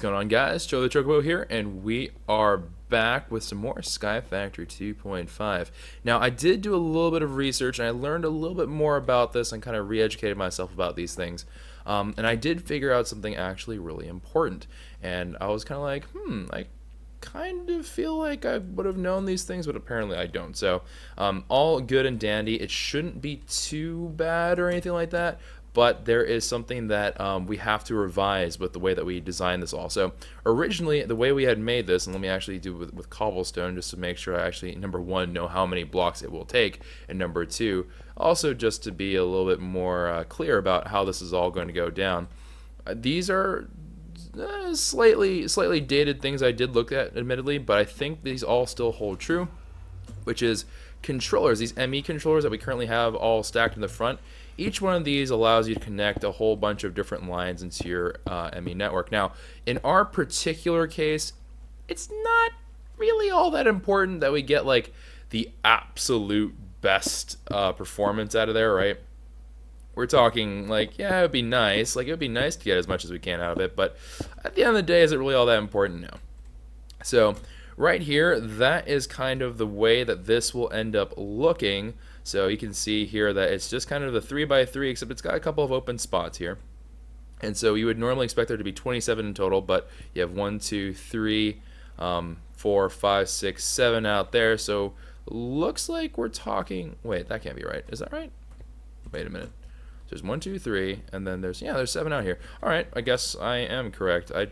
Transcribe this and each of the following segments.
going on, guys? Joe the Chocobo here, and we are back with some more Sky Factory 2.5. Now, I did do a little bit of research, and I learned a little bit more about this and kind of re-educated myself about these things. And I did figure out something actually really important. And I was kind of like, I kind of feel like I would have known these things, but apparently I don't. So, all good and dandy. It shouldn't be too bad or anything like that. But there is something that we have to revise with the way that we designed this all. So originally, the way we had made this, and let me actually do it with cobblestone just to make sure I actually, number one, know how many blocks it will take, and number two, also just to be a little bit more clear about how this is all going to go down. These are slightly dated things I did look at, admittedly, but I think these all still hold true, which is controllers, these ME controllers that we currently have all stacked in the front. Each one of these allows you to connect a whole bunch of different lines into your ME network. Now, in our particular case, it's not really all that important that we get like the absolute best performance out of there, right? We're talking like, yeah, it would be nice. Like, it would be nice to get as much as we can out of it, but at the end of the day, is it really all that important? No. So right here, that is kind of the way that this will end up looking. So you can see here that it's just kind of the 3x3, except it's got a couple of open spots here. And so you would normally expect there to be 27 in total, but you have 1, 2, 3, 4, 5, 6, 7 out there. So looks like we're talking, wait, that can't be right. Is that right? Wait a minute. So there's 1, 2, 3, and then there's 7 out here. All right, I guess I am correct. I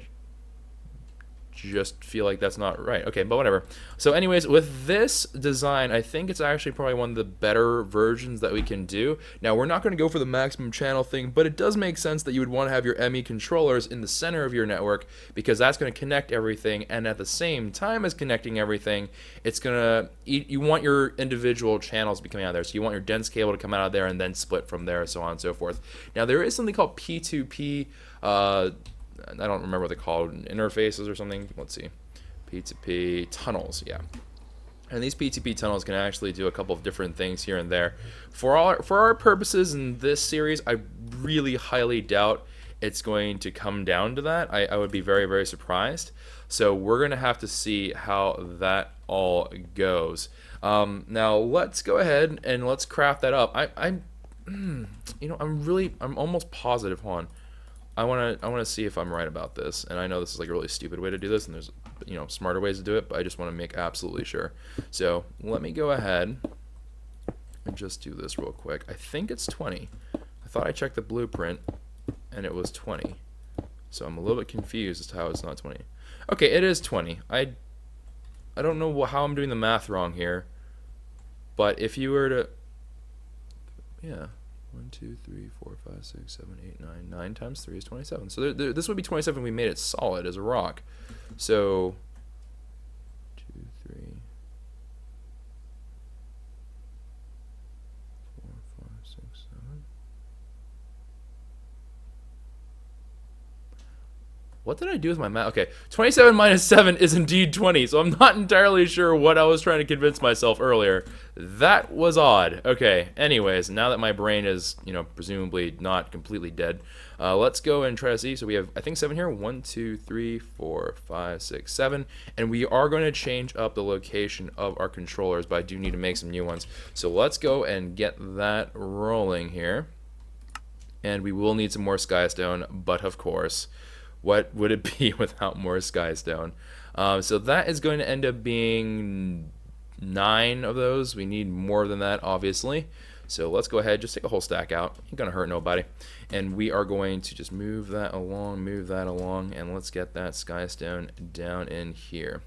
just feel like that's not right. Okay, but whatever. So anyways, with this design, I think it's actually probably one of the better versions that we can do. Now, we're not going to go for the maximum channel thing, but it does make sense that you would want to have your ME controllers in the center of your network, because that's going to connect everything, and at the same time as connecting everything, it's going to, you want your individual channels to be coming out of there. So you want your dense cable to come out of there and then split from there, so on and so forth. Now, there is something called P2P, I don't remember what they're called, interfaces or something. Let's see, P2P tunnels, yeah. And these P2P tunnels can actually do a couple of different things here and there. For our purposes in this series, I really highly doubt it's going to come down to that. I would be very, very surprised. So we're going to have to see how that all goes. Now let's go ahead and let's craft that up. I'm almost positive. Hold on. I want to see if I'm right about this, and I know this is like a really stupid way to do this, and there's smarter ways to do it, but I just want to make absolutely sure. So let me go ahead and just do this real quick. I think it's 20. I thought I checked the blueprint, and it was 20. So I'm a little bit confused as to how it's not 20. Okay, it is 20. I don't know how I'm doing the math wrong here, but if you were to, yeah. 1, 2, 3, 4, 5, 6, 7, 8, 9. 9 times 3 is 27. So this would be 27 if we made it solid as a rock. So 2, 3, 4, 5, 6, 7. What did I do with my math? Okay, 27 minus 7 is indeed 20, so I'm not entirely sure what I was trying to convince myself earlier. That was odd. Okay, anyways, now that my brain is, presumably not completely dead, let's go and try to see. So we have, I think, 7 here. 1, 2, 3, 4, 5, 6, 7. And we are going to change up the location of our controllers, but I do need to make some new ones. So let's go and get that rolling here. And we will need some more skystone, but of course, what would it be without more skystone? So that is going to end up being 9 of those. We need more than that, obviously. So let's go ahead, just take a whole stack out. Ain't gonna hurt nobody. And we are going to just move that along, and let's get that skystone down in here.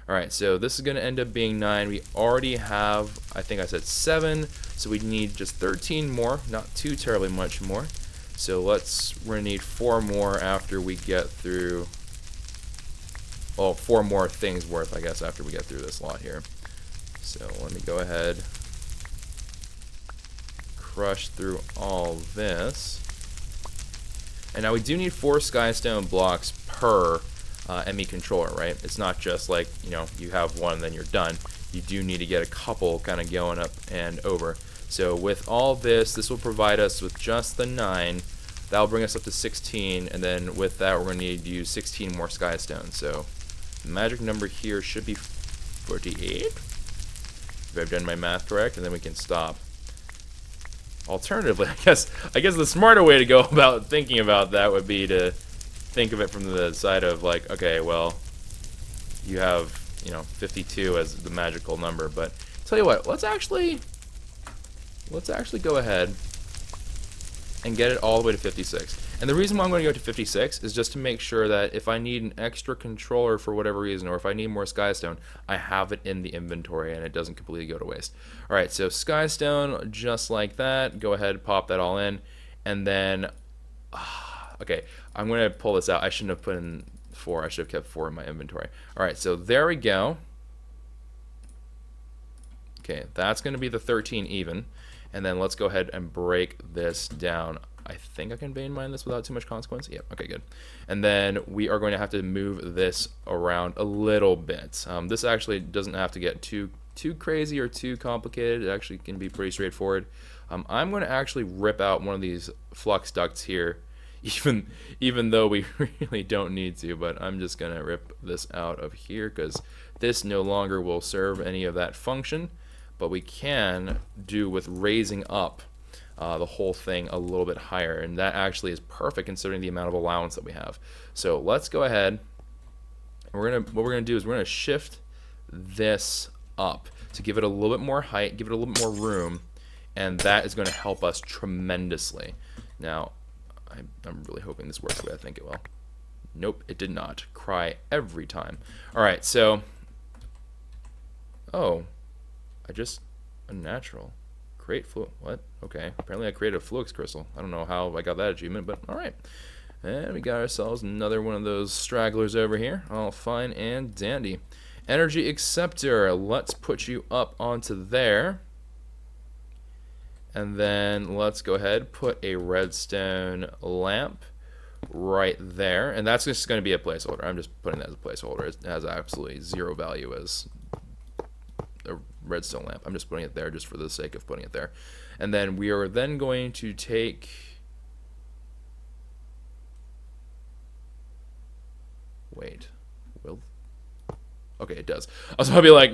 Alright, so this is going to end up being 9. We already have, I think I said 7, so we need just 13 more, not too terribly much more. So we're going to need 4 more after we get through, well, 4 more things worth, I guess, after we get through this lot here. So let me go ahead, crush through all this. And now we do need 4 skystone blocks per ME controller, right? It's not just like, you have one and then you're done. You do need to get a couple kind of going up and over. So with all this will provide us with just the 9 That'll bring us up to 16, and then with that we're going to need to use 16 more sky stones. So the magic number here should be 48, if I've done my math correct, and then we can stop. Alternatively, I guess the smarter way to go about thinking about that would be to think of it from the side of like, okay, well, you have 52 as the magical number, but tell you what, let's actually go ahead and get it all the way to 56. And the reason why I'm going to go to 56 is just to make sure that if I need an extra controller for whatever reason, or if I need more Skystone, I have it in the inventory and it doesn't completely go to waste. Alright, so Skystone, just like that. Go ahead, pop that all in. And then, okay, I'm going to pull this out. I shouldn't have put in 4. I should have kept 4 in my inventory. Alright, so there we go. Okay, that's going to be the 13 even. And then let's go ahead and break this down. I think I can vein mine this without too much consequence. Yep, okay, good. And then we are going to have to move this around a little bit. This actually doesn't have to get too crazy or too complicated. It actually can be pretty straightforward. I'm going to actually rip out one of these flux ducts here, even though we really don't need to, but I'm just going to rip this out of here because this no longer will serve any of that function. But we can do with raising up the whole thing a little bit higher, and that actually is perfect considering the amount of allowance that we have. So let's go ahead, and what we're gonna do is we're gonna shift this up to give it a little bit more height, give it a little bit more room, and that is going to help us tremendously. Now, I'm really hoping this works the way I think it will. Nope, it did not. Cry every time. All right, so unnatural. Create fluid. What? Okay. Apparently I created a Fluix crystal. I don't know how I got that achievement, but alright. And we got ourselves another one of those stragglers over here. All fine and dandy. Energy acceptor. Let's put you up onto there. And then let's go ahead, put a redstone lamp right there. And that's just going to be a placeholder. I'm just putting that as a placeholder. It has absolutely zero value as a redstone lamp. I'm just putting it there just for the sake of putting it there. And then we are then going to take okay, it does. I was probably like,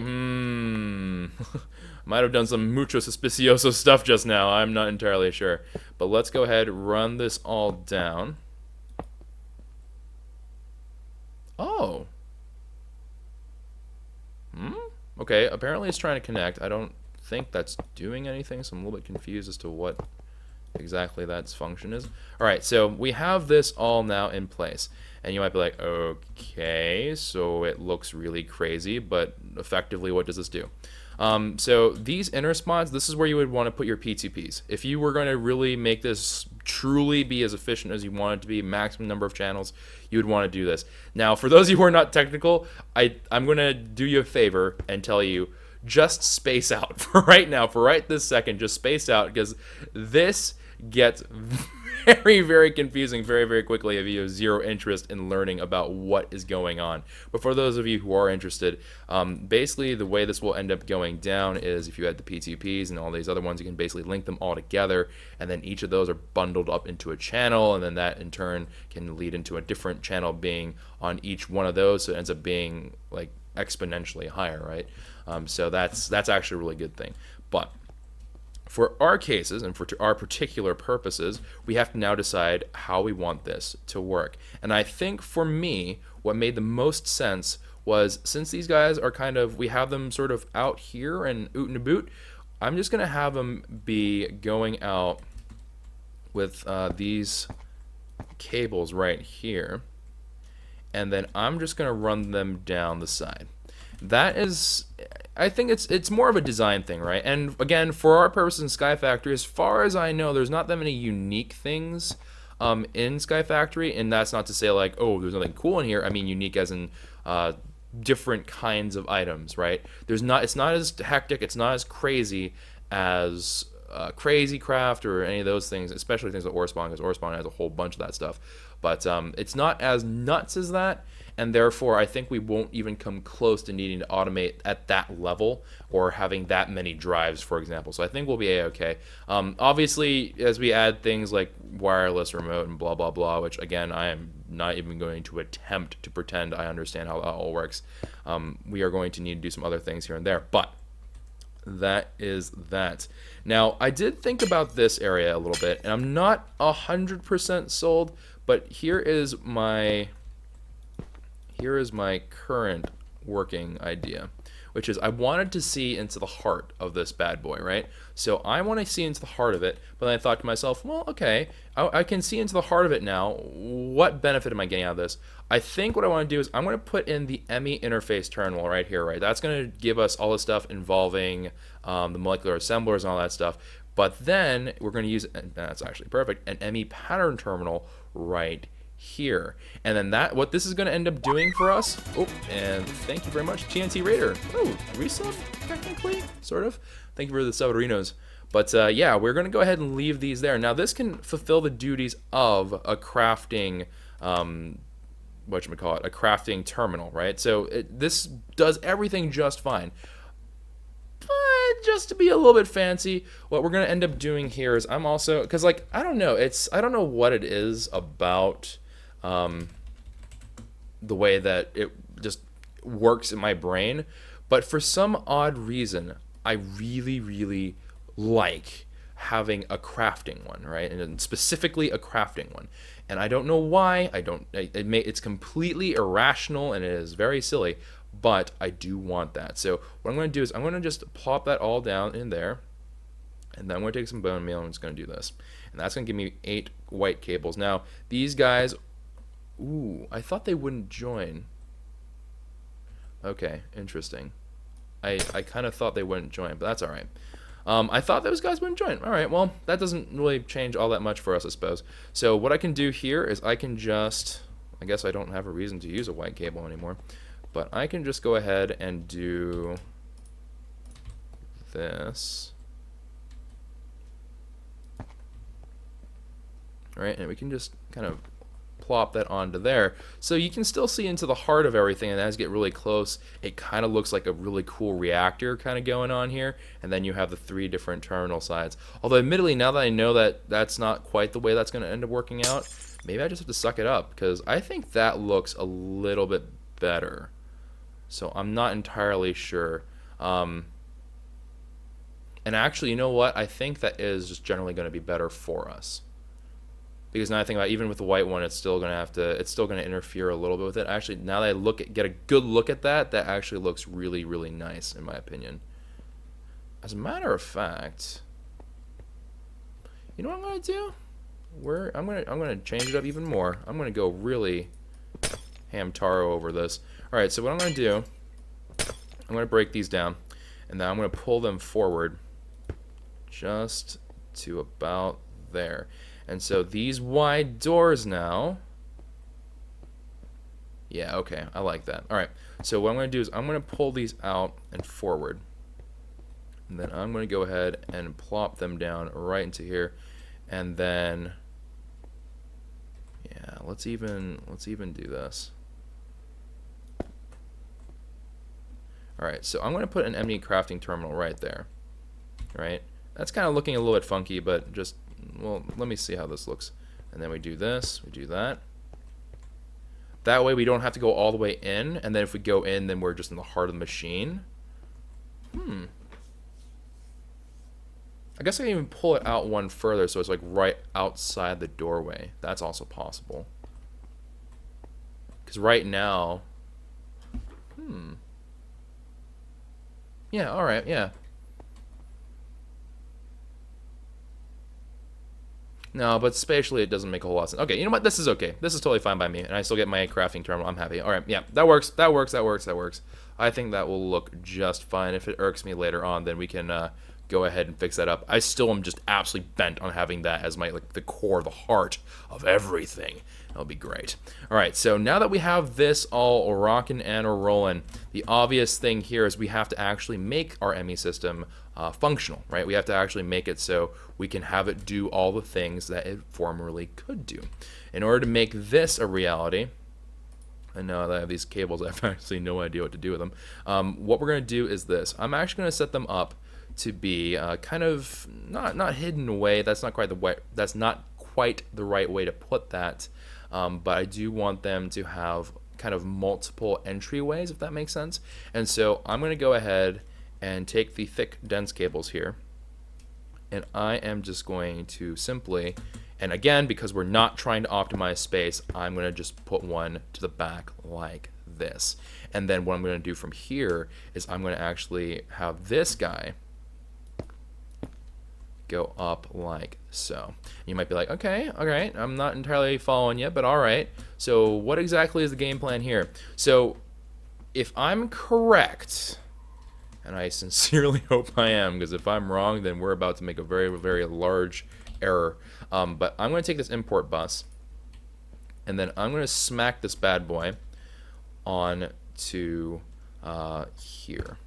might have done some mucho suspicioso stuff just now. I'm not entirely sure. But let's go ahead, run this all down. Oh. Okay, apparently it's trying to connect. I don't think that's doing anything, so I'm a little bit confused as to what exactly that's function is. Alright, so we have this all now in place. And you might be like, okay, so it looks really crazy, but effectively what does this do? So these inner spots, this is where you would want to put your P2Ps. If you were going to really make this truly be as efficient as you want it to be, maximum number of channels, you would want to do this. Now, for those of you who are not technical, I'm going to do you a favor and tell you, just space out for right now, for right this second, just space out, because this gets very, very confusing very, very quickly if you have zero interest in learning about what is going on. But for those of you who are interested, basically the way this will end up going down is if you had the P2Ps and all these other ones, you can basically link them all together, and then each of those are bundled up into a channel, and then that in turn can lead into a different channel being on each one of those, so it ends up being like exponentially higher, right? So that's actually a really good thing. But for our cases and for our particular purposes, we have to now decide how we want this to work. And I think for me, what made the most sense was, since these guys are kind of, we have them sort of out here and oot and a boot, I'm just going to have them be going out with these cables right here. And then I'm just going to run them down the side. That is, I think it's more of a design thing, right? And again, for our purposes in Sky Factory, as far as I know, there's not that many unique things in Sky Factory, and that's not to say like, oh, there's nothing cool in here. I mean unique as in different kinds of items, right? It's not as hectic, it's not as crazy as KwehCraft or any of those things, especially things like Orespawn, because Orespawn has a whole bunch of that stuff. But it's not as nuts as that, and therefore I think we won't even come close to needing to automate at that level or having that many drives, for example. So I think we'll be a-okay. Obviously, as we add things like wireless remote and blah blah blah, which again I am not even going to attempt to pretend I understand how that all works, we are going to need to do some other things here and there. But that is that. Now, I did think about this area a little bit, and I'm not 100% sold, but here is my current working idea, which is I wanted to see into the heart of this bad boy, right? So I want to see into the heart of it, but then I thought to myself, well, okay, I can see into the heart of it now. What benefit am I getting out of this? I think what I want to do is I'm going to put in the ME interface terminal right here, right? That's going to give us all the stuff involving the molecular assemblers and all that stuff. But then we're going to use, and that's actually perfect, an ME pattern terminal right here. And then what this is going to end up doing for us, oh, and thank you very much, TNT Raider. Oh, resub, technically, sort of. Thank you for the submarinos. But yeah, we're going to go ahead and leave these there. Now this can fulfill the duties of a crafting, whatchamacallit, a crafting terminal, right? So this does everything just fine. But just to be a little bit fancy, what we're going to end up doing here is I'm also, because like, I don't know what it is about the way that it just works in my brain, but for some odd reason, I really, really like having a crafting one, right? And specifically a crafting one. And I don't know why. It's completely irrational and it is very silly, but I do want that. So what I'm going to do is I'm going to just plop that all down in there, and then I'm going to take some bone meal and I'm just going to do this. And that's going to give me 8 white cables. Now, these guys, ooh, I thought they wouldn't join. Okay, interesting. I kind of thought they wouldn't join, but that's all right. I thought those guys wouldn't join. All right, well, that doesn't really change all that much for us, I suppose. So what I can do here is I can just, I guess I don't have a reason to use a white cable anymore, but I can just go ahead and do this. All right, and we can just kind of plop that onto there, so you can still see into the heart of everything. And as you get really close, it kind of looks like a really cool reactor kind of going on here. And then you have the 3 different terminal sides. Although admittedly, now that I know that that's not quite the way that's going to end up working out, maybe I just have to suck it up, because I think that looks a little bit better. So I'm not entirely sure. And actually, you know what? I think that is just generally going to be better for us. Because now I think about it, even with the white one, it's still going to interfere a little bit with it. Actually, now that I get a good look at that, that actually looks really, really nice in my opinion. As a matter of fact, you know what I'm going to do? I'm going to change it up even more. I'm going to go really ham-taro over this. All right, so what I'm going to do, I'm going to break these down, and then I'm going to pull them forward just to about there. And so these wide doors now, yeah, okay, I like that. All right, so what I'm going to do is I'm going to pull these out and forward. And then I'm going to go ahead and plop them down right into here. And then, yeah, let's even do this. All right, so I'm going to put an ME crafting terminal right there. All right, that's kind of looking a little bit funky, but just, well, let me see how this looks. And then we do this, we do that. That way we don't have to go all the way in, and then if we go in, then we're just in the heart of the machine. I guess I can even pull it out one further so it's like right outside the doorway. That's also possible. Because right now, yeah, alright, yeah. No, but spatially it doesn't make a whole lot of sense. Okay, you know what? This is okay. This is totally fine by me, and I still get my crafting terminal. I'm happy. All right, yeah, that works. That works. That works. That works. I think that will look just fine. If it irks me later on, then we can go ahead and fix that up. I still am just absolutely bent on having that as my the core, the heart of everything. That'll be great. All right, so now that we have this all rocking and rolling, the obvious thing here is we have to actually make our ME system functional, right? We have to actually make it so we can have it do all the things that it formerly could do. In order to make this a reality, and now that I have these cables, I have actually no idea what to do with them. What we're going to do is this. I'm actually going to set them up to be kind of not hidden away. That's not quite the way. That's not quite the right way to put that. But I do want them to have kind of multiple entryways, if that makes sense. And so I'm going to go ahead and take the thick, dense cables here, and I am just going to simply, and again, because we're not trying to optimize space, I'm going to just put one to the back like this. And then what I'm going to do from here is I'm going to actually have this guy go up like so. You might be like, okay, all right, I'm not entirely following yet, but all right. So what exactly is the game plan here? So if I'm correct, and I sincerely hope I am, because if I'm wrong, then we're about to make a very, very large error. But I'm going to take this import bus, and then I'm going to smack this bad boy on to here.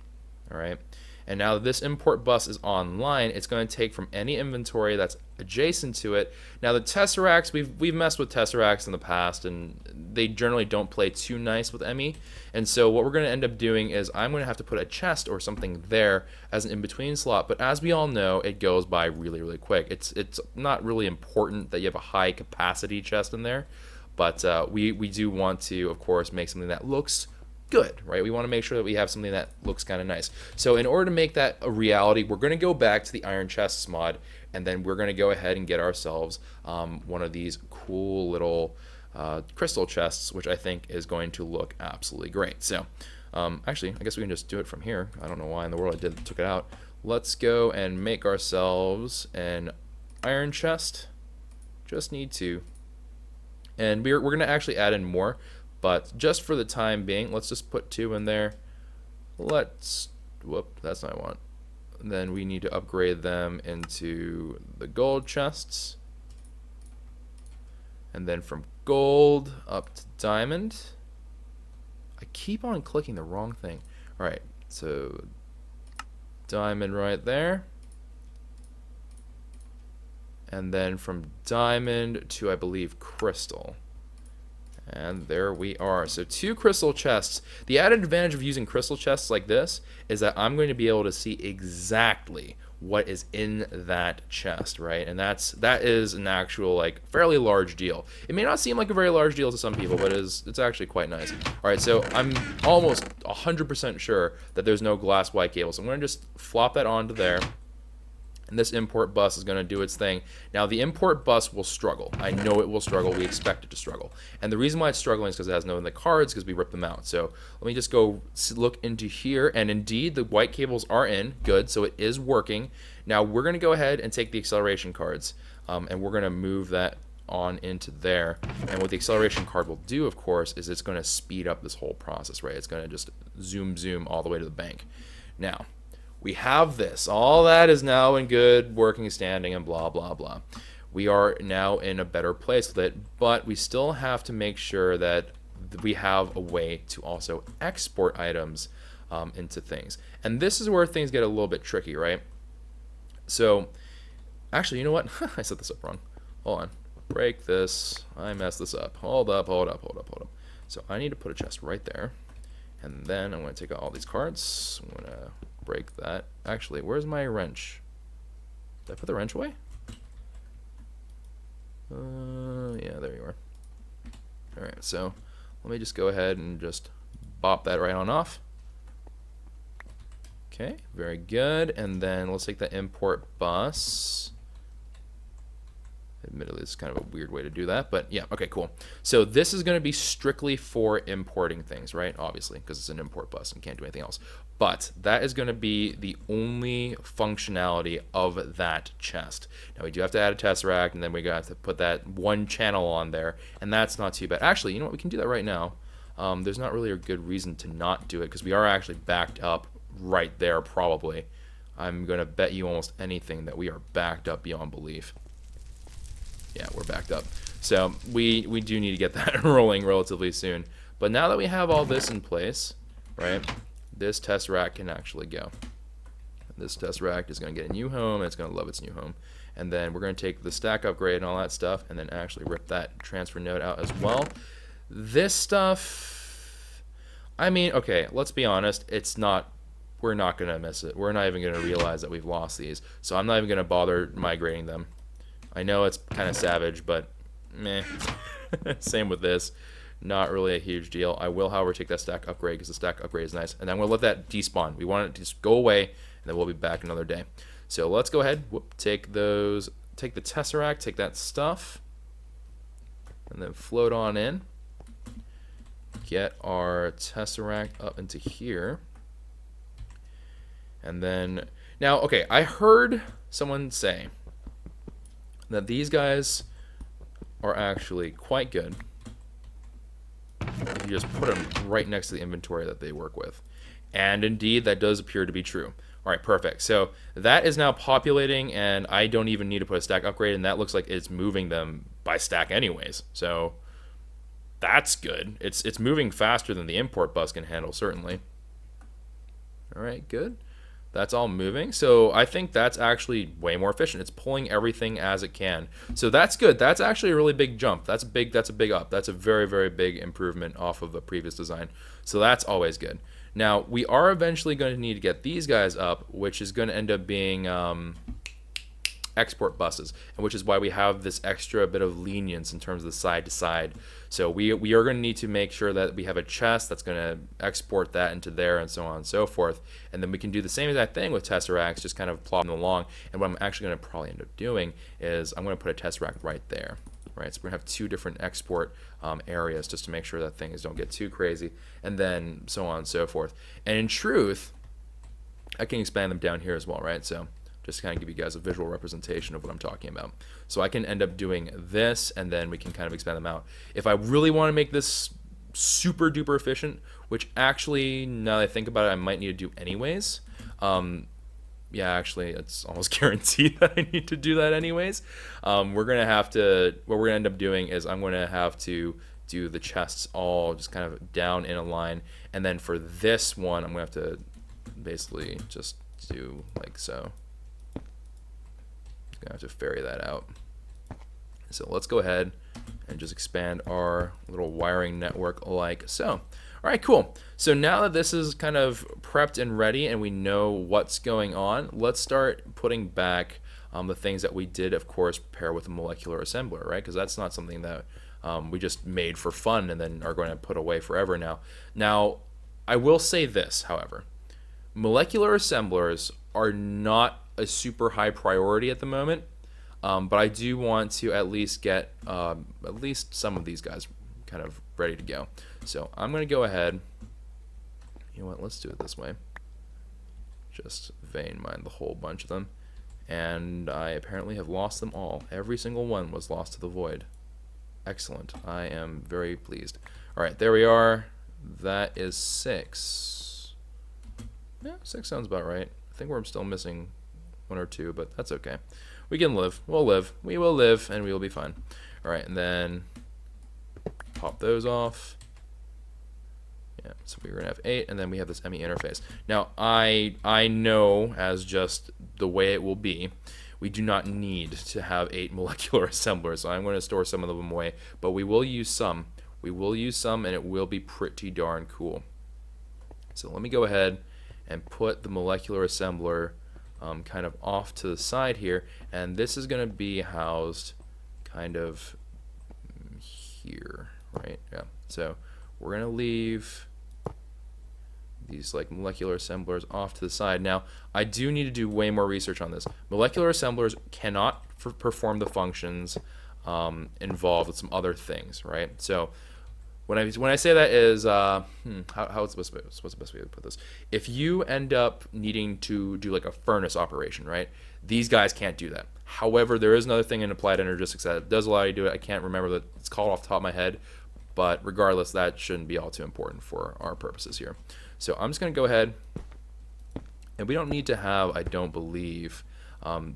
All right. And now that this import bus is online, it's going to take from any inventory that's adjacent to it. Now the tesseracts, we've messed with tesseracts in the past, and they generally don't play too nice with ME. And so what we're going to end up doing is I'm going to have to put a chest or something there as an in-between slot. But as we all know, it goes by really, really quick. It's not really important that you have a high capacity chest in there, but we do want to, of course, make something that looks good, right? We want to make sure that we have something that looks kind of nice. So in order to make that a reality, we're going to go back to the iron chests mod, and then we're going to go ahead and get ourselves one of these cool little crystal chests, which I think is going to look absolutely great. So actually, I guess we can just do it from here. I don't know why in the world I took it out. Let's go and make ourselves an iron chest. Just need to. And we're going to actually add in more. But just for the time being, let's just put 2 in there. Whoop, that's not what I want. And then we need to upgrade them into the gold chests. And then from gold up to diamond. I keep on clicking the wrong thing. All right, so diamond right there. And then from diamond to, I believe, crystal. And there we are. So 2 crystal chests. The added advantage of using crystal chests like this is that I'm going to be able to see exactly what is in that chest, right? And that is an actual, like, fairly large deal. It may not seem like a very large deal to some people, but it's actually quite nice. All right, so I'm almost 100% sure that there's no glass white cable. So I'm going to just flop that onto there. And this import bus is going to do its thing. Now, the import bus will struggle. I know it will struggle. We expect it to struggle. And the reason why it's struggling is because it has no in the cards, because we ripped them out. So let me just go look into here. And indeed, the white cables are in. Good. So it is working. Now, we're going to go ahead and take the acceleration cards, and we're going to move that on into there. And what the acceleration card will do, of course, is it's going to speed up this whole process, right? It's going to just zoom all the way to the bank. Now, we have this. All that is now in good working standing and blah, blah, blah. We are now in a better place with it, but we still have to make sure that we have a way to also export items into things. And this is where things get a little bit tricky, right? So, actually, you know what? I set this up wrong. Hold on. Break this. I messed this up. Hold up. So I need to put a chest right there. And then I'm going to take out all these cards. I'm going to break that. Actually, where's my wrench? Did I put the wrench away? Yeah, there you are. Alright, so let me just go ahead and just bop that right on off. Okay, very good. And then let's take the import bus. Admittedly, it's kind of a weird way to do that, but yeah, okay, cool. So this is going to be strictly for importing things, right? Obviously, because it's an import bus and can't do anything else. But that is going to be the only functionality of that chest. Now, we do have to add a tesseract, and then we got to put that one channel on there, and that's not too bad. Actually, you know what? We can do that right now. There's not really a good reason to not do it, because we are actually backed up right there, probably. I'm going to bet you almost anything that we are backed up beyond belief. Yeah, we're backed up. So we do need to get that rolling relatively soon. But now that we have all this in place, right, this tesseract can actually go. And This Tesseract is going to get a new home, and it's going to love its new home. And then we're going to take the stack upgrade and all that stuff, and then actually rip that transfer node out as well. This stuff, I mean, okay, let's be honest, it's not, we're not going to miss it. We're not even going to realize that we've lost these, so I'm not even going to bother migrating them. I know it's kind of savage, but meh. Same with this. Not really a huge deal. I will, however, take that stack upgrade because the stack upgrade is nice. And then we'll let that despawn. We want it to just go away, and then we'll be back another day. So let's go ahead, take the Tesseract, take that stuff, and then float on in. Get our Tesseract up into here. And then, now, okay, I heard someone say that these guys are actually quite good if you just put them right next to the inventory that they work with. And indeed, that does appear to be true. All right, perfect. So that is now populating, and I don't even need to put a stack upgrade, and that looks like it's moving them by stack anyways. So that's good. It's moving faster than the import bus can handle, certainly. All right, good. That's all moving. So I think that's actually way more efficient. It's pulling everything as it can. So that's good. That's actually a really big jump. That's a big up. That's a very, very big improvement off of the previous design. So that's always good. Now, we are eventually going to need to get these guys up, which is going to end up being export buses, and which is why we have this extra bit of lenience in terms of the side to side. So we are going to need to make sure that we have a chest that's going to export that into there, and so on and so forth. And then we can do the same exact thing with Tesseracts, just kind of plop them along. And what I'm actually going to probably end up doing is I'm going to put a Tesseract right there. Right, so we're gonna have two different export areas just to make sure that things don't get too crazy, and then so on and so forth. And in truth, I can expand them down here as well, right? So just to kind of give you guys a visual representation of what I'm talking about. So I can end up doing this, and then we can kind of expand them out. If I really want to make this super duper efficient, which actually, now that I think about it, I might need to do anyways. Yeah, actually, it's almost guaranteed that I need to do that anyways. We're going to have to, what we're going to end up doing is I'm going to have to do the chests all just kind of down in a line. And then for this one, I'm going to have to basically just do like so. Going to have to ferry that out. So let's go ahead and just expand our little wiring network like so. All right, cool. So now that this is kind of prepped and ready and we know what's going on, let's start putting back the things that we did, of course, prepare with a molecular assembler, right? Because that's not something that we just made for fun and then are going to put away forever now. Now, I will say this, however. Molecular assemblers are not a super high priority at the moment, but I do want to at least get at least some of these guys kind of ready to go. So I'm going to go ahead, you know what, let's do it this way. Just vein mine the whole bunch of them. And I apparently have lost them all. Every single one was lost to the void. Excellent. I am very pleased. All right, there we are. That is 6. Yeah, 6 sounds about right. I think we're still missing 1 or 2, but that's okay. We can live. We'll live. We will live, and we will be fine. All right, and then pop those off. Yeah, so we're going to have 8, and then we have this ME interface. Now, I know, as just the way it will be, we do not need to have 8 molecular assemblers, so I'm going to store some of them away, but we will use some. We will use some, and it will be pretty darn cool. So let me go ahead and put the molecular assembler kind of off to the side here, and this is going to be housed kind of here, right? Yeah, so we're going to leave these like molecular assemblers off to the side. Now, I do need to do way more research on this. Molecular assemblers cannot perform the functions involved with some other things, right? So when I say that is, what's the best way to put this? If you end up needing to do like a furnace operation, right? These guys can't do that. However, there is another thing in applied energistics that does allow you to do it. I can't remember that it's called off the top of my head, but regardless, that shouldn't be all too important for our purposes here. So I'm just going to go ahead, and we don't need to have, I don't believe,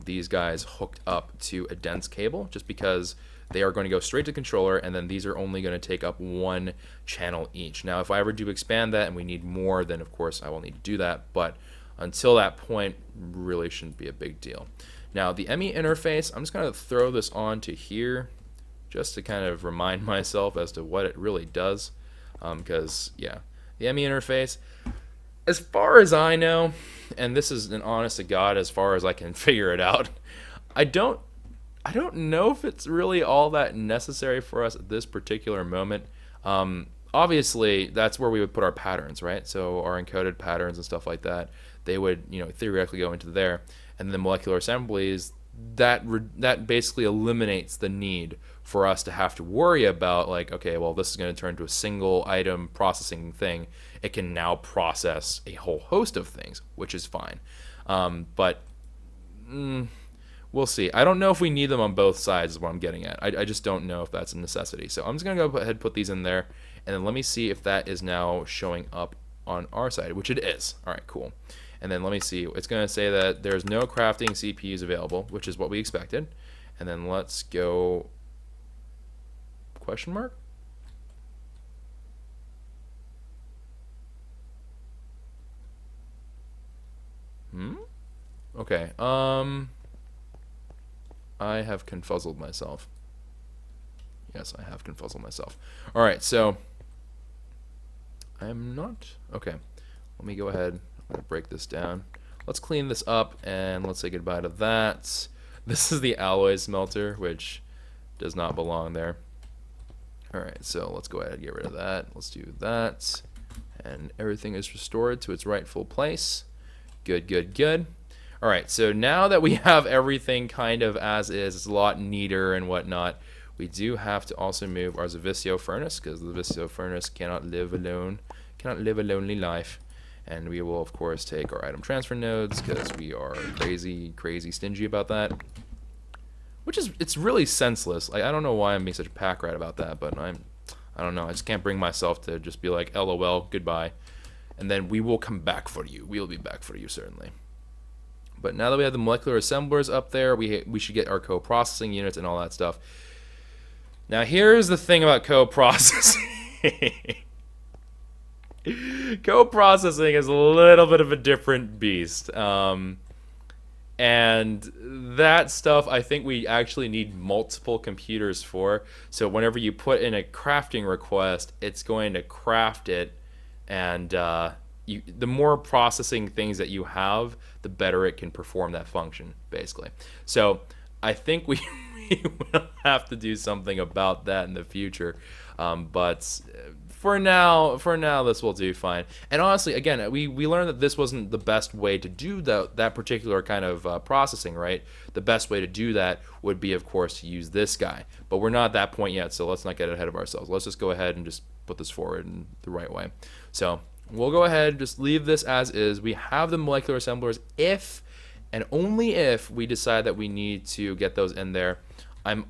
these guys hooked up to a dense cable, just because they are going to go straight to controller, and then these are only going to take up 1 channel each. Now, if I ever do expand that and we need more, then of course I will need to do that, but until that point, really shouldn't be a big deal. Now, the ME interface, I'm just going to throw this onto here just to kind of remind myself as to what it really does. Because, yeah, the ME interface, as far as I know, and this is an honest to God as far as I can figure it out, I don't know if it's really all that necessary for us at this particular moment. Obviously, that's where we would put our patterns, right? So our encoded patterns and stuff like that, they would, theoretically go into there. And the molecular assemblies, that basically eliminates the need for us to have to worry about, like, okay, well, this is going to turn into a single item processing thing. It can now process a whole host of things, which is fine. But we'll see. I don't know if we need them on both sides is what I'm getting at. I just don't know if that's a necessity. So I'm just going to go ahead and put these in there. And then let me see if that is now showing up on our side, which it is. All right, cool. And then let me see. It's going to say that there's no crafting CPUs available, which is what we expected. And then let's go question mark. Okay. I have confuzzled myself. Yes, I have confuzzled myself. All right, so I'm not... Okay, let me go ahead. I'm going to break this down. Let's clean this up, and let's say goodbye to that. This is the alloy smelter, which does not belong there. All right, so let's go ahead and get rid of that. Let's do that, and everything is restored to its rightful place. Good, good, good. All right, so now that we have everything kind of as is, it's a lot neater and whatnot, we do have to also move our Zavisio furnace, because the Zavisio furnace cannot live alone, cannot live a lonely life. And we will, of course, take our item transfer nodes, because we are crazy, crazy stingy about that. Which is, it's really senseless. Like, I don't know why I'm being such a pack rat about that, but I don't know. I just can't bring myself to just be like, LOL, goodbye. And then we will come back for you. We'll be back for you, certainly. But now that we have the molecular assemblers up there, we should get our co-processing units and all that stuff. Now, here's the thing about co-processing. Co-processing is a little bit of a different beast. And that stuff, I think we actually need multiple computers for. So whenever you put in a crafting request, it's going to craft it. And the more processing things that you have, the better it can perform that function, basically. So I think we will have to do something about that in the future. But for now, this will do fine. And honestly, again, we learned that this wasn't the best way to do that particular kind of processing, right? The best way to do that would be, of course, to use this guy. But we're not at that point yet, so let's not get ahead of ourselves. Let's just go ahead and just put this forward in the right way. So we'll go ahead, just leave this as is. We have the molecular assemblers if and only if we decide that we need to get those in there. I'm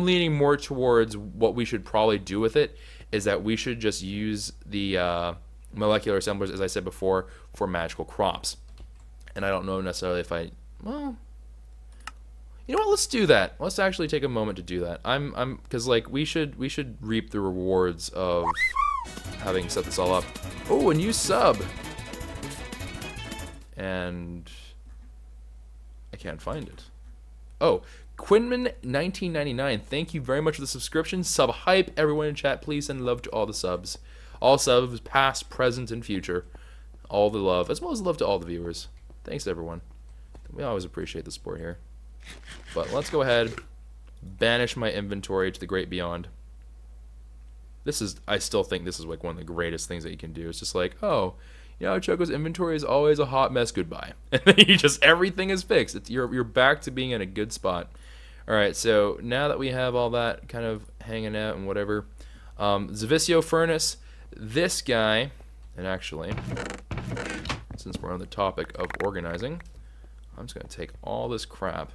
leaning more towards what we should probably do with it is that we should just use the molecular assemblers, as I said before, for magical crops. And I don't know necessarily if well, you know what? Let's do that. Let's actually take a moment to do that. Because like we should reap the rewards of having set this all up. Oh, a new sub. And I can't find it. Oh, Quinman1999, thank you very much for the subscription. Sub hype, everyone in chat, please send love to all the subs. All subs, past, present, and future. All the love, as well as love to all the viewers. Thanks, everyone. We always appreciate the support here. But let's go ahead, banish my inventory to the great beyond. I still think this is like one of the greatest things that you can do. It's just like, oh, you know, Choco's inventory is always a hot mess. Goodbye. And then everything is fixed. You're back to being in a good spot. All right, so now that we have all that kind of hanging out and whatever, Zavisio furnace, this guy, and actually, since we're on the topic of organizing, I'm just going to take all this crap.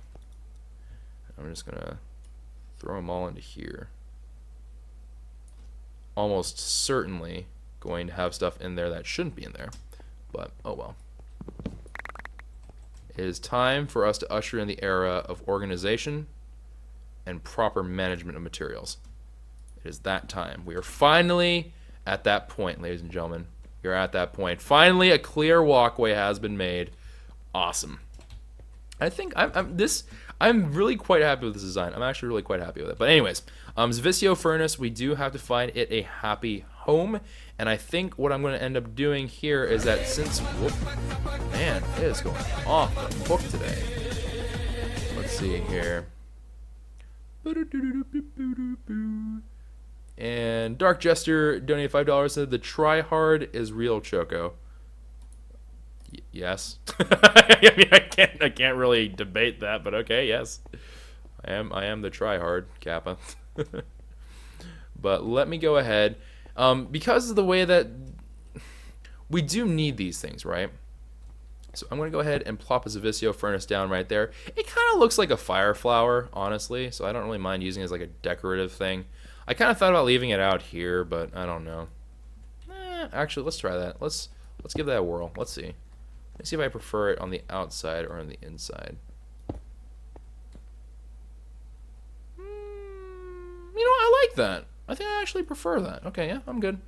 I'm just going to throw them all into here. Almost certainly going to have stuff in there that shouldn't be in there, but oh well. It is time for us to usher in the era of organization and proper management of materials. It is that time. We are finally at that point, ladies and gentlemen. You're at that point. Finally, a clear walkway has been made. Awesome. I think I'm really quite happy with this design. I'm actually really quite happy with it. But anyways, Zvicio furnace, we do have to find it a happy home. And I think what I'm going to end up doing here is that since... Whoop, man, it is going off the hook today. Let's see here. And Dark Jester donated $5, said the try hard is real, Choco. Yes. I mean, I can't really debate that, but okay, yes. I am the try hard, Kappa. But let me go ahead. Because of the way that we do need these things, right? So I'm going to go ahead and plop a Zvicio furnace down right there. It kind of looks like a fire flower, honestly, so I don't really mind using it as like a decorative thing. I kind of thought about leaving it out here, but I don't know. Actually, let's try that. Let's give that a whirl. Let's see. Let's see if I prefer it on the outside or on the inside. You know, I like that. I think I actually prefer that. Okay, yeah, I'm good.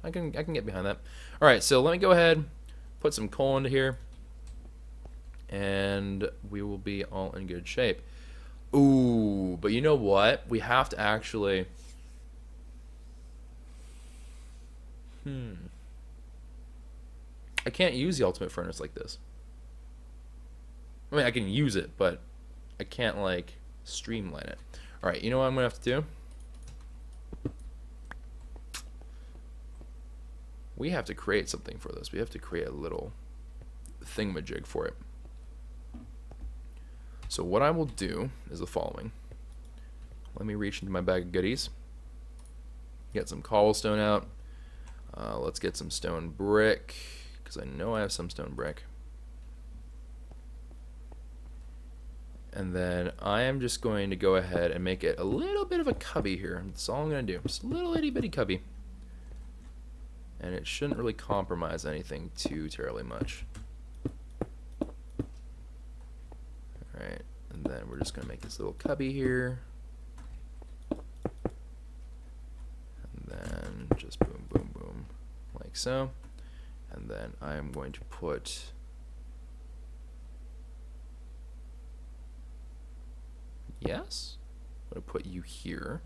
I can get behind that. All right, so let me go ahead, put some coal into here, and we will be all in good shape. Ooh, but you know what? We have to actually... I can't use the ultimate furnace like this. I mean, I can use it, but I can't, like, streamline it. All right, you know what I'm going to have to do? We have to create something for this. We have to create a little thingamajig for it. So what I will do is the following. Let me reach into my bag of goodies. Get some cobblestone out. Let's get some stone brick, because I know I have some stone brick. And then I am just going to go ahead and make it a little bit of a cubby here. That's all I'm going to do. Just a little itty bitty cubby. And it shouldn't really compromise anything too terribly much. Alright, and then we're just going to make this little cubby here. And then just boom, boom, boom, like so. And then I am going to put... Yes? I'm going to put you here.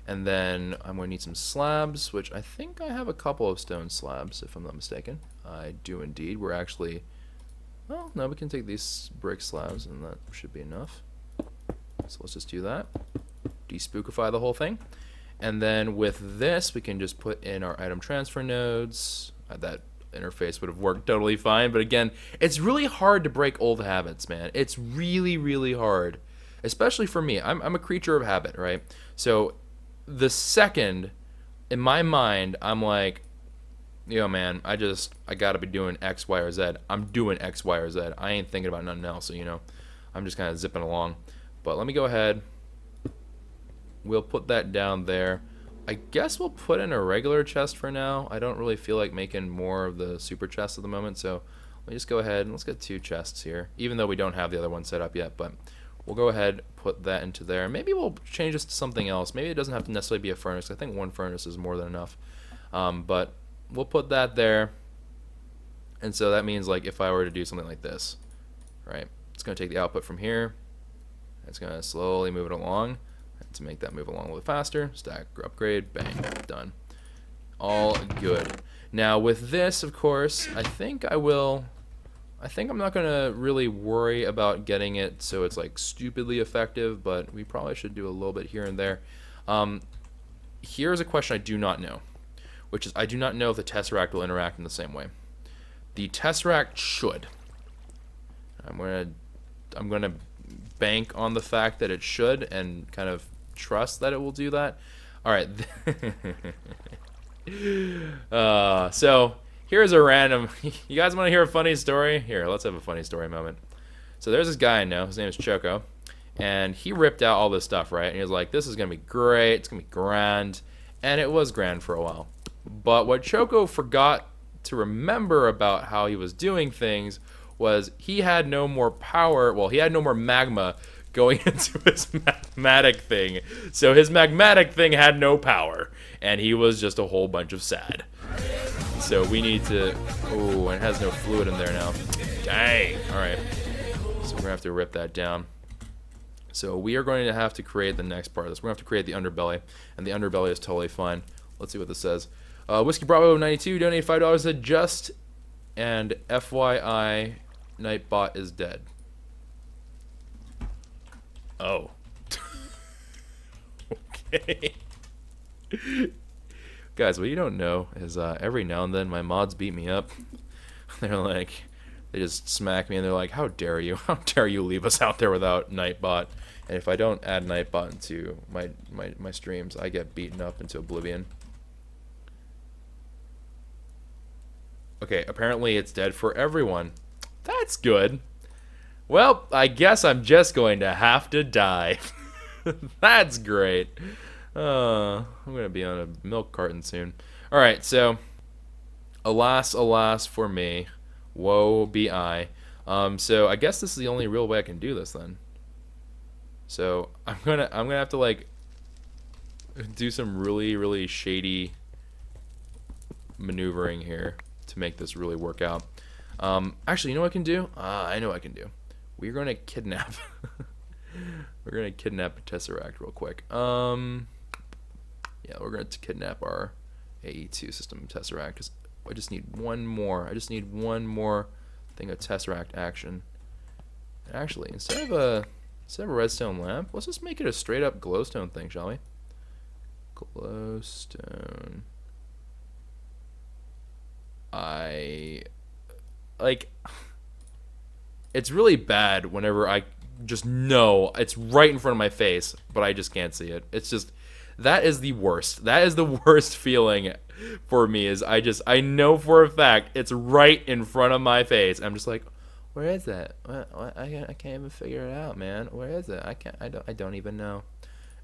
And then I'm going to need some slabs, which I think I have a couple of stone slabs, if I'm not mistaken. I do indeed. We're actually... Well, no, we can take these brick slabs, and that should be enough. So let's just do that. Despookify the whole thing. And then with this, we can just put in our item transfer nodes. That interface would have worked totally fine. But again, it's really hard to break old habits, man. It's really, really hard. Especially for me. I'm a creature of habit, right? So the second, in my mind, I'm like, yo, man, I gotta be doing X, Y, or Z. I'm doing X, Y, or Z. I ain't thinking about nothing else, so, you know, I'm just kind of zipping along. But let me go ahead. We'll put that down there. I guess we'll put in a regular chest for now. I don't really feel like making more of the super chest at the moment, so let me just go ahead and let's get 2 chests here, even though we don't have the other one set up yet, but we'll go ahead, put that into there. Maybe we'll change this to something else. Maybe it doesn't have to necessarily be a furnace. I think 1 furnace is more than enough. But we'll put that there. And so that means, like, if I were to do something like this, right? It's going to take the output from here. It's going to slowly move it along. And to make that move along a little faster, stack, upgrade, bang, done. All good. Now with this, of course, I think I'm not going to really worry about getting it so it's like stupidly effective, but we probably should do a little bit here and there. Here's a question I do not know, which is I do not know if the Tesseract will interact in the same way. The Tesseract should. I'm gonna bank on the fact that it should and kind of trust that it will do that. All right. So here's a random. You guys want to hear a funny story? Here, let's have a funny story moment. So there's this guy I know. His name is Choco, and he ripped out all this stuff, right? And he was like, "This is gonna be great. It's gonna be grand," and it was grand for a while. But what Choco forgot to remember about how he was doing things was he had no more power. Well, he had no more magma going into his magmatic thing. So his magmatic thing had no power, and he was just a whole bunch of sad. So we need to... Oh, and it has no fluid in there now. Dang. Alright. So we're going to have to rip that down. So we are going to have to create the next part of this. We're going to have to create the underbelly. And the underbelly is totally fine. Let's see what this says. Whiskey Bravo 92 donated $5 to Just, and FYI, Nightbot is dead. Oh. Okay. Guys, what you don't know is every now and then my mods beat me up. They're like, they just smack me and they're like, how dare you? How dare you leave us out there without Nightbot? And if I don't add Nightbot into my streams, I get beaten up into oblivion. Okay, apparently it's dead for everyone. That's good. Well, I guess I'm just going to have to die. That's great. I'm going to be on a milk carton soon. Alright, so, alas, alas for me. Woe be I. So I guess this is the only real way I can do this then. So I'm gonna have to like do some really shady maneuvering here to make this really work out. Actually, you know what I can do? I know what I can do. We're gonna kidnap. We're gonna kidnap a Tesseract real quick. Yeah, we're gonna kidnap our AE2 system Tesseract because I just need one more. I just need one more thing of Tesseract action. Actually, instead of a redstone lamp, let's just make it a straight up glowstone thing, shall we? Glowstone. It's really bad whenever I just know it's right in front of my face, but I just can't see it. It's just, that is the worst. That is the worst feeling for me, is I know for a fact it's right in front of my face. I'm just like, where is it? I can't even figure it out, man. Where is it? I don't even know.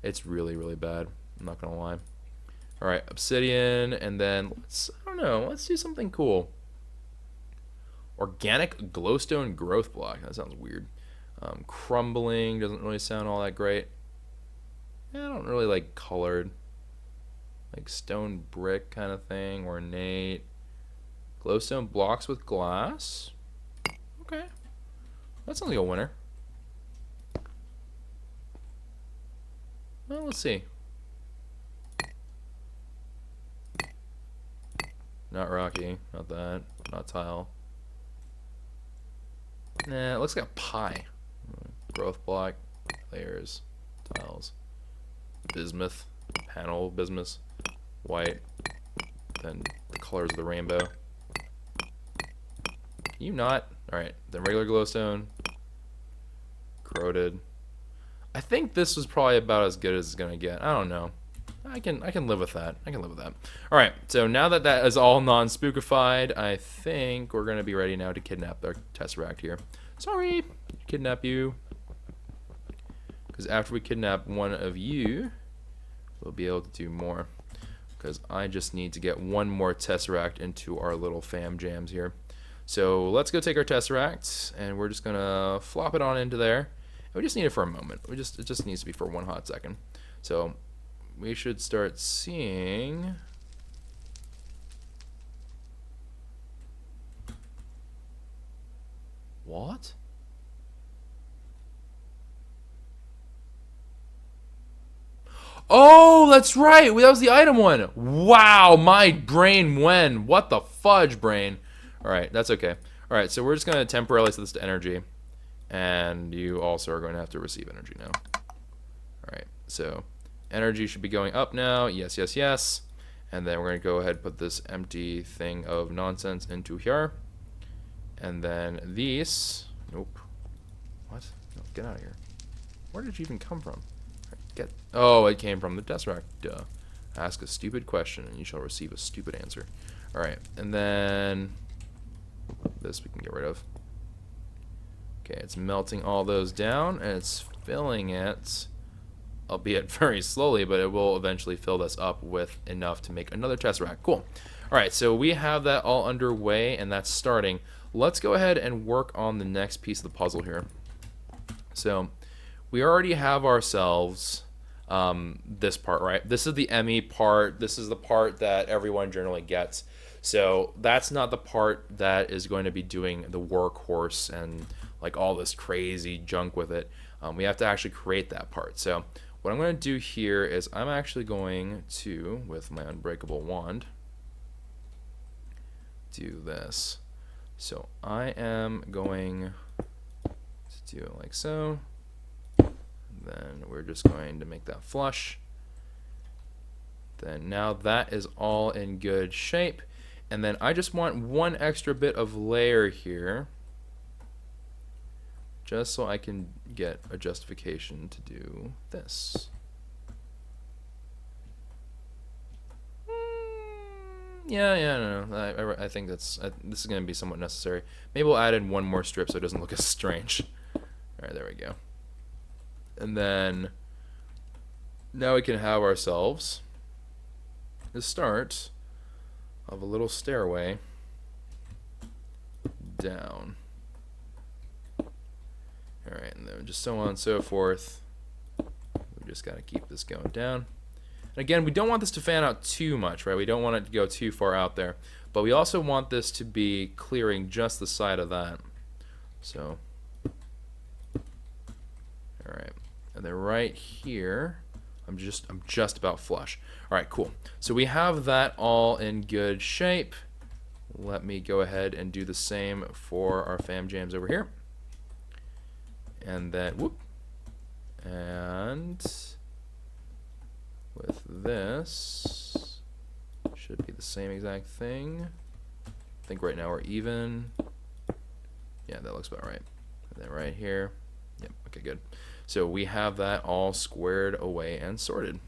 It's really bad. I'm not gonna lie. All right, obsidian, and then I don't know. Let's do something cool. Organic glowstone growth block. That sounds weird. Crumbling doesn't really sound all that great. Yeah, I don't really like colored. Like stone brick kind of thing. Ornate. Glowstone blocks with glass. Okay. That sounds like a winner. Well, let's see. Not rocky. Not that. Not tile. Nah, it looks like a pie. Growth block. Layers. Tiles. Bismuth. Panel bismuth. White. Then the colors of the rainbow. You not? Alright, then regular glowstone. Corroded. I think this was probably about as good as it's gonna get. I don't know. I can live with that. I can live with that. Alright, so now that that is all non-spookified, I think we're gonna be ready now to kidnap our Tesseract here. Sorry, kidnap you. Because after we kidnap one of you, we'll be able to do more. Because I just need to get one more Tesseract into our little fam jams here. So let's go take our Tesseract, and we're just gonna flop it on into there. And we just need it for a moment. It just needs to be for one hot second. So we should start seeing. What? Oh, that's right. That was the item one. Wow, my brain went. What the fudge, brain? Alright, that's okay. Alright, so we're just going to temporarily set this to energy. And you also are going to have to receive energy now. Alright, so energy should be going up now. Yes, yes, yes. And then we're going to go ahead and put this empty thing of nonsense into here. And then these... Nope. What? No, get out of here. Where did you even come from? Get... Oh, it came from the Tesseract. Duh. Ask a stupid question and you shall receive a stupid answer. Alright, and then... This we can get rid of. Okay, it's melting all those down, and it's filling it, albeit very slowly, but it will eventually fill this up with enough to make another Tesseract. Cool. Alright, so we have that all underway, and that's starting. Let's go ahead and work on the next piece of the puzzle here. So, we already have ourselves this part, right? This is the ME part. This is the part that everyone generally gets. So that's not the part that is going to be doing the workhorse and like all this crazy junk with it. We have to actually create that part. So what I'm going to do here is I'm actually going to, with my unbreakable wand, do this. So I am going to do it like so. Then we're just going to make that flush. Then now that is all in good shape. And then I just want one extra bit of layer here, just so I can get a justification to do this. No. I think this is going to be somewhat necessary. Maybe we'll add in one more strip so it doesn't look as strange. All right, there we go. And then now we can have ourselves the start of a little stairway down. Alright, and then just so on and so forth. We just got to keep this going down. And again, we don't want this to fan out too much, right? We don't want it to go too far out there. But we also want this to be clearing just the side of that. So, alright. And then right here, I'm just about flush. All right, cool. So we have that all in good shape. Let me go ahead and do the same for our fam jams over here. And then, whoop. And with this, should be the same exact thing. I think right now we're even. Yeah, that looks about right. And then right here. Yep, okay, good. So we have that all squared away and sorted.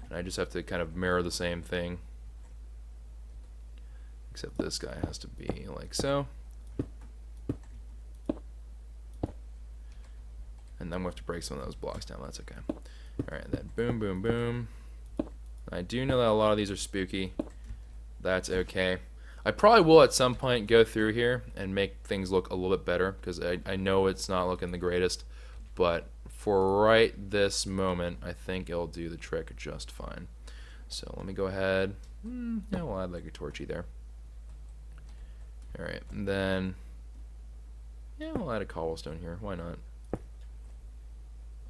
And I just have to kind of mirror the same thing. Except this guy has to be like so. And then I'm going to have to break some of those blocks down. That's okay. Alright, then boom, boom, boom. I do know that a lot of these are spooky. That's okay. I probably will at some point go through here and make things look a little bit better, because I know it's not looking the greatest. But for right this moment, I think it'll do the trick just fine. So let me go ahead. Yeah, we'll add like a torchy there. Alright, and then yeah, we'll add a cobblestone here. Why not?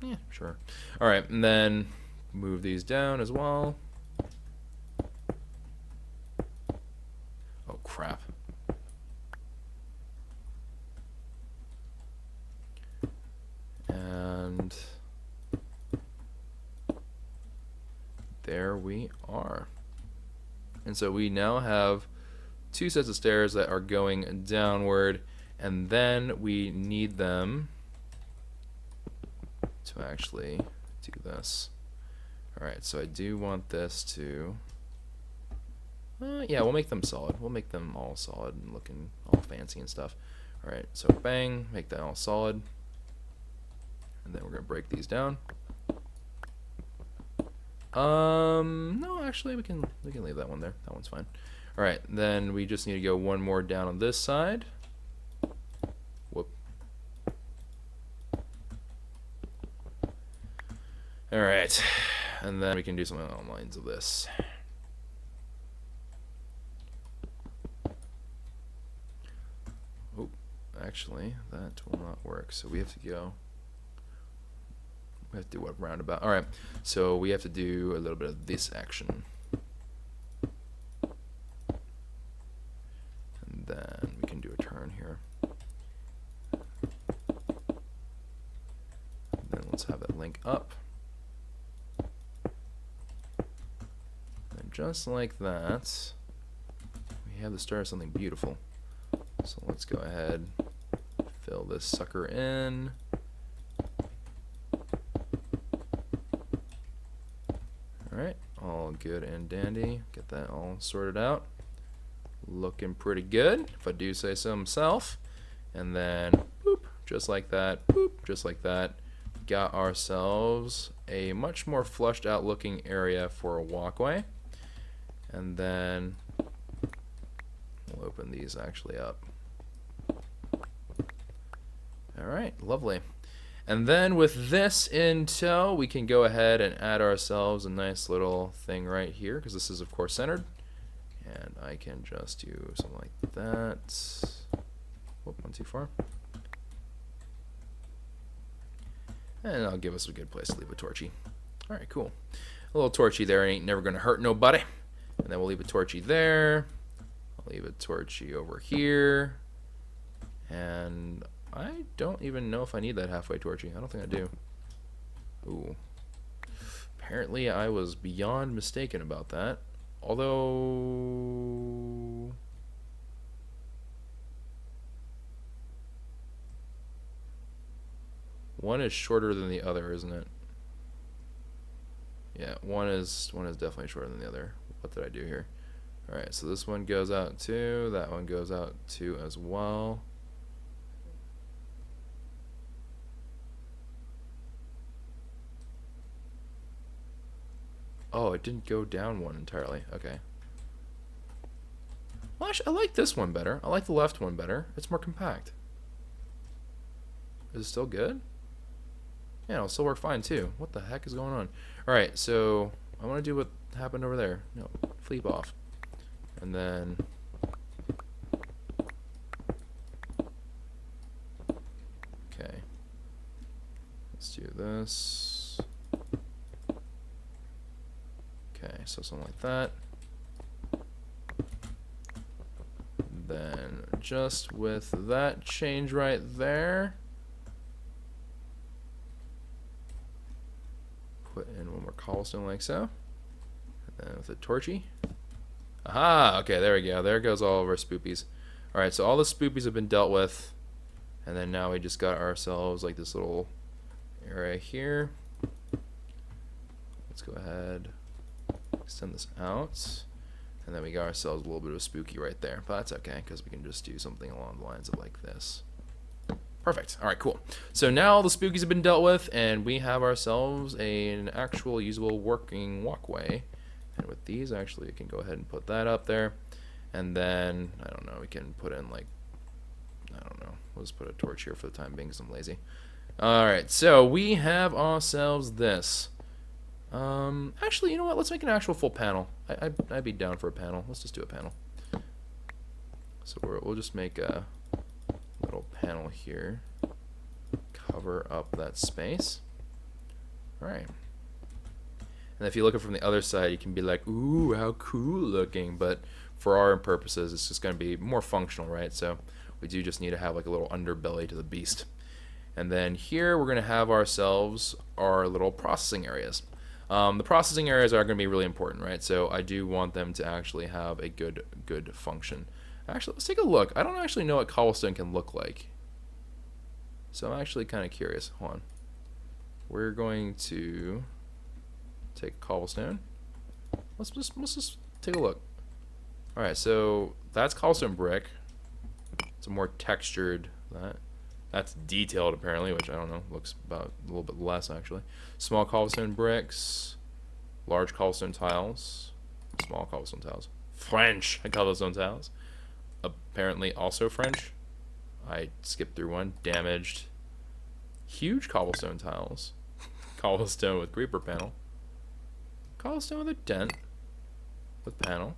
Yeah, sure. Alright, and then move these down as well. Oh, crap. And there we are. And so we now have two sets of stairs that are going downward, and then we need them to actually do this. Alright, so I do want this to yeah, we'll make them solid. We'll make them all solid and looking all fancy and stuff. Alright, so bang, make that all solid. And then we're going to break these down. No, actually we can leave that one there. That one's fine. Alright, then we just need to go one more down on this side. Whoop. Alright, and then we can do something along the lines of this. Oh, actually, that will not work. So we have to go. We have to do what roundabout. Alright, so we have to do a little bit of this action. And then we can do a turn here. And then let's have it link up. And just like that, we have the start of something beautiful. So let's go ahead, fill this sucker in. Alright, all good and dandy. Get that all sorted out. Looking pretty good, if I do say so myself. And then, boop, just like that, boop, just like that. Got ourselves a much more flushed out looking area for a walkway. And then we'll open these actually up. Alright, lovely. And then with this in tow, we can go ahead and add ourselves a nice little thing right here, because this is of course centered. And I can just do something like that. Whoop, went too far. And I'll give us a good place to leave a torchy. Alright, cool. A little torchy there ain't never going to hurt nobody. And then we'll leave a torchy there. I'll leave a torchy over here. And I don't even know if I need that halfway torchy. I don't think I do. Ooh. Apparently I was beyond mistaken about that. Although... one is shorter than the other, isn't it? Yeah, one is definitely shorter than the other. What did I do here? Alright, so this one goes out too. That one goes out too as well. Oh, it didn't go down one entirely. Okay. Well, actually, I like this one better. I like the left one better. It's more compact. Is it still good? Yeah, it'll still work fine too. What the heck is going on? Alright, so I want to do what happened over there. No, flip off. And then... okay. Let's do this. Okay, so something like that. Then just with that change right there, put in one more cobblestone like so. And then with a torchy. Aha! Okay, there we go. There goes all of our spoopies. Alright, so all the spoopies have been dealt with. And then now we just got ourselves like this little area here. Let's go ahead, extend this out. And then we got ourselves a little bit of spooky right there. But that's okay, because we can just do something along the lines of like this. Perfect. Alright, cool. So now all the spookies have been dealt with, and we have ourselves an actual usable working walkway. And with these, actually, we can go ahead and put that up there. And then, I don't know, we can put in like, I don't know. We'll just put a torch here for the time being because I'm lazy. Alright, so we have ourselves this. Actually, you know what? Let's make an actual full panel. I'd be down for a panel. Let's just do a panel. So we'll just make a little panel here. Cover up that space. Alright. And if you look at it from the other side, you can be like, ooh, how cool looking. But for our purposes, it's just going to be more functional, right? So we do just need to have like a little underbelly to the beast. And then here we're going to have ourselves our little processing areas. The processing areas are going to be really important, right? So I do want them to actually have a good function. Actually, let's take a look. I don't actually know what cobblestone can look like. So I'm actually kind of curious. Hold on. We're going to take cobblestone. Let's just take a look. All right, so that's cobblestone brick. It's a more textured that's detailed apparently, which I don't know, looks about a little bit less actually. Small cobblestone bricks, large cobblestone tiles, small cobblestone tiles, French cobblestone tiles. Apparently also French. I skipped through one. Damaged. Huge cobblestone tiles. Cobblestone with creeper panel. Cobblestone with a dent. With panel.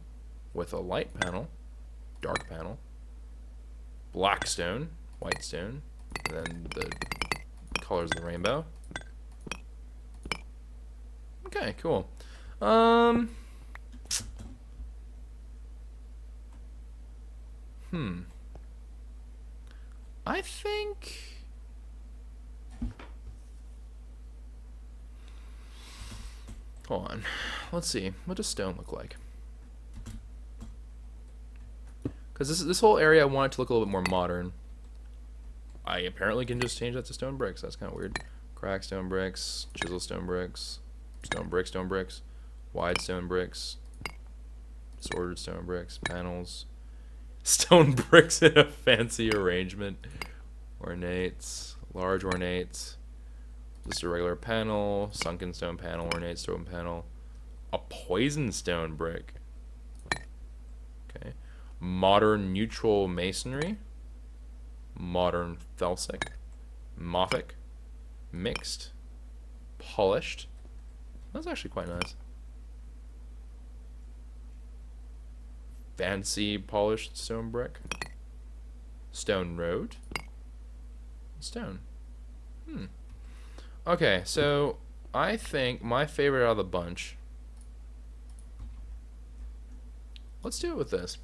With a light panel. Dark panel. Black stone. White stone. And then the colors of the rainbow. Okay, cool. I think hold on. Let's see. What does stone look like? Because this whole area I want it to look a little bit more modern. I apparently can just change that to stone bricks. That's kind of weird. Cracked stone bricks, chisel stone bricks, stone bricks, wide stone bricks, disordered stone bricks, panels, stone bricks in a fancy arrangement, ornates, large ornates, just a regular panel, sunken stone panel, ornate stone panel, a poison stone brick. Okay, modern neutral masonry. Modern felsic, mothic, mixed, polished. That's actually quite nice. fancy polished stone brick. Stone road. Stone. Okay, so I think my favorite out of the bunch. Let's do it with this.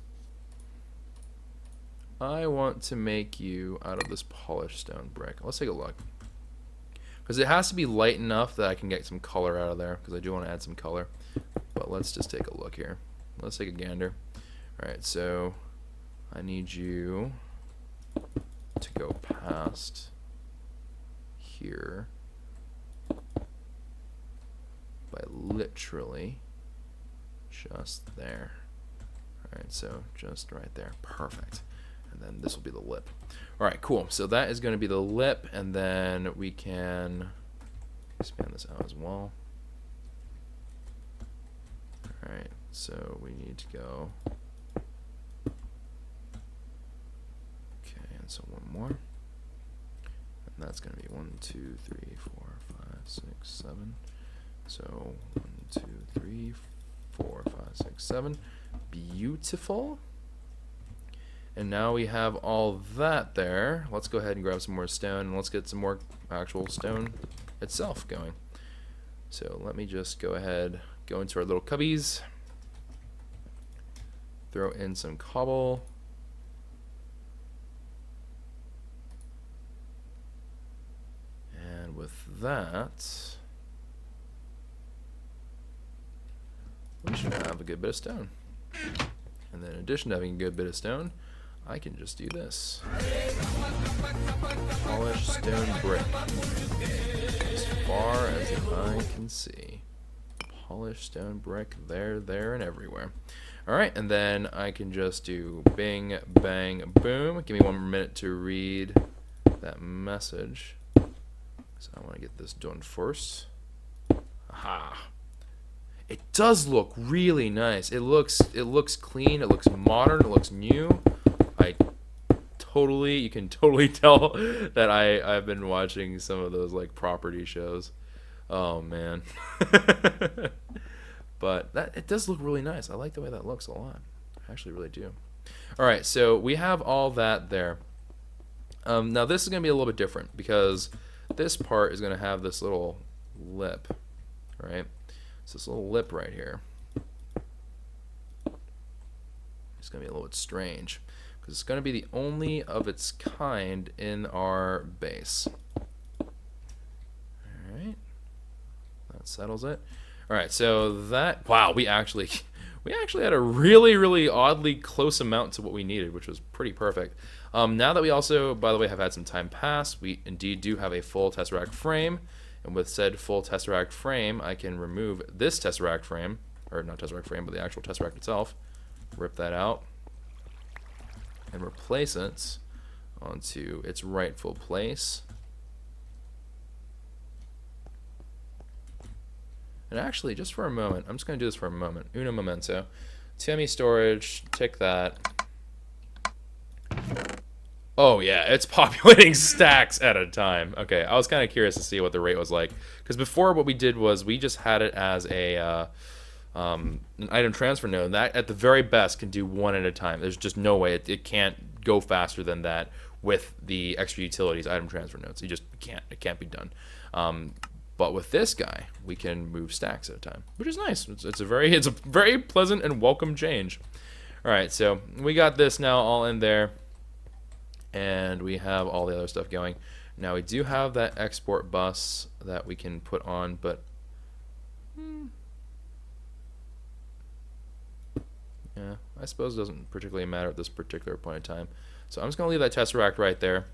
I want to make you out of this polished stone brick. Let's take a look. Because it has to be light enough that I can get some color out of there, because I do want to add some color. But let's just take a look here. Let's take a gander. Alright, so I need you to go past here by literally just there. Alright, so just right there. Perfect. And then this will be the lip. Alright, cool. So that is going to be the lip, and then we can expand this out as well. Alright, so we need to go. Okay, and so one more. And that's going to be 1, 2, 3, 4, 5, 6, 7. So 1, 2, 3, 4, 5, 6, 7. Beautiful. And now we have all that there. Let's go ahead and grab some more stone, and let's get some more actual stone itself going. So let me just go ahead, go into our little cubbies, throw in some cobble, and with that, we should have a good bit of stone. And then in addition to having a good bit of stone, I can just do this. Polished stone brick. As far as the eye can see. Polished stone brick there, and everywhere. Alright, and then I can just do bing, bang, boom. Give me 1 minute to read that message. So I want to get this done first. Aha. It does look really nice. It looks clean, it looks modern, it looks new. You can totally tell that I've been watching some of those like property shows. Oh man. But it does look really nice. I like the way that looks a lot. I actually really do. Alright, so we have all that there. Now this is going to be a little bit different, because this part is going to have this little lip, right? So this little lip right here. It's going to be a little bit strange, because it's going to be the only of its kind in our base. Alright. That settles it. Alright, so that, wow, we actually had a really oddly close amount to what we needed, which was pretty perfect. Now that we also, by the way, have had some time pass, we indeed do have a full Tesseract frame. And with said full Tesseract frame, I can remove this Tesseract frame, or not Tesseract frame, but the actual Tesseract itself, rip that out, and replace it onto its rightful place. And actually, just for a moment, I'm just going to do this for a moment. Uno momento. TME storage, tick that. Oh yeah, it's populating stacks at a time. Okay, I was kind of curious to see what the rate was like, because before what we did was we just had it as a an item transfer node that at the very best can do one at a time. There's just no way it can't go faster than that with the extra utilities item transfer nodes. You just can't. It can't be done. But with this guy, we can move stacks at a time, which is nice. It's a very pleasant and welcome change. All right, so we got this now all in there. And we have all the other stuff going. Now we do have that export bus that we can put on, but yeah, I suppose it doesn't particularly matter at this particular point in time. So I'm just going to leave that Tesseract right there.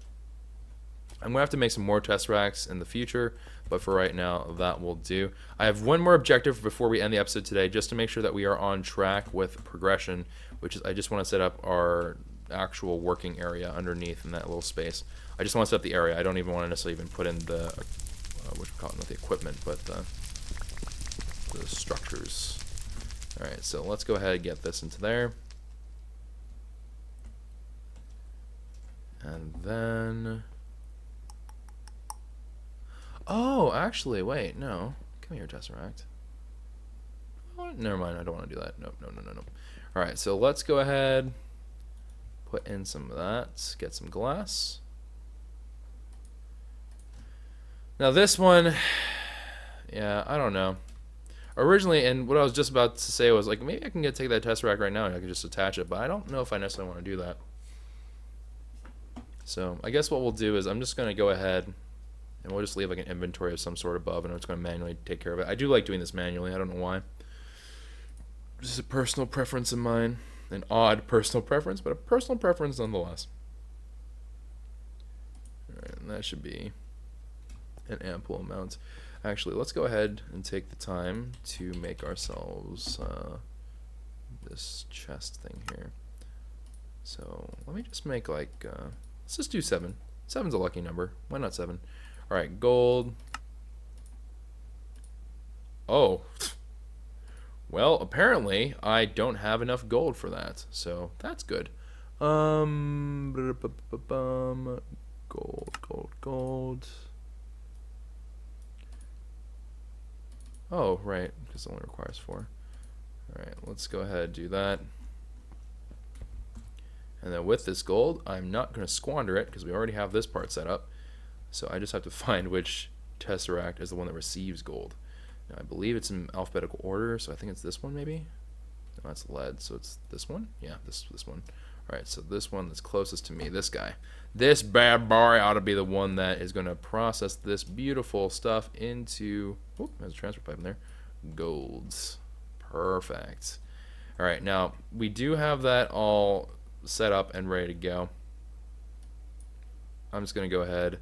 I'm going to have to make some more Tesseracts in the future, but for right now, that will do. I have one more objective before we end the episode today, just to make sure that we are on track with progression, which is I just want to set up our actual working area underneath in that little space. I just want to set up the area. I don't even want to necessarily even put in the what you call it, not the equipment, but the structures. All right, so let's go ahead and get this into there, and then actually, wait, no, come here, Tesseract. Oh, never mind, I don't want to do that. No. All right, so let's go ahead, put in some of that, get some glass. Now this one, yeah, I don't know. Originally, and what I was just about to say was like, maybe I can take that Tesseract right now and I can just attach it, but I don't know if I necessarily want to do that. So I guess what we'll do is I'm just going to go ahead and we'll just leave like an inventory of some sort above, and I'm just going to manually take care of it. I do like doing this manually. I don't know why. Just a personal preference of mine. An odd personal preference, but a personal preference nonetheless. Alright, and that should be an ample amount. Actually, let's go ahead and take the time to make ourselves this chest thing here. So let me just make like, let's just do 7. 7's a lucky number. Why not 7? Alright, gold. Oh. Well, apparently I don't have enough gold for that, so that's good. Gold, gold, gold. Oh, right, because it only requires 4. Alright, let's go ahead and do that. And then with this gold, I'm not going to squander it because we already have this part set up. So I just have to find which Tesseract is the one that receives gold. Now I believe it's in alphabetical order, so I think it's this one maybe? No, that's lead, so it's this one? Yeah, this one. Alright, so this one that's closest to me, this guy. This bad boy ought to be the one that is going to process this beautiful stuff into... Oh, there's a transfer pipe in there. Golds. Perfect. Alright, now we do have that all set up and ready to go. I'm just going to go ahead,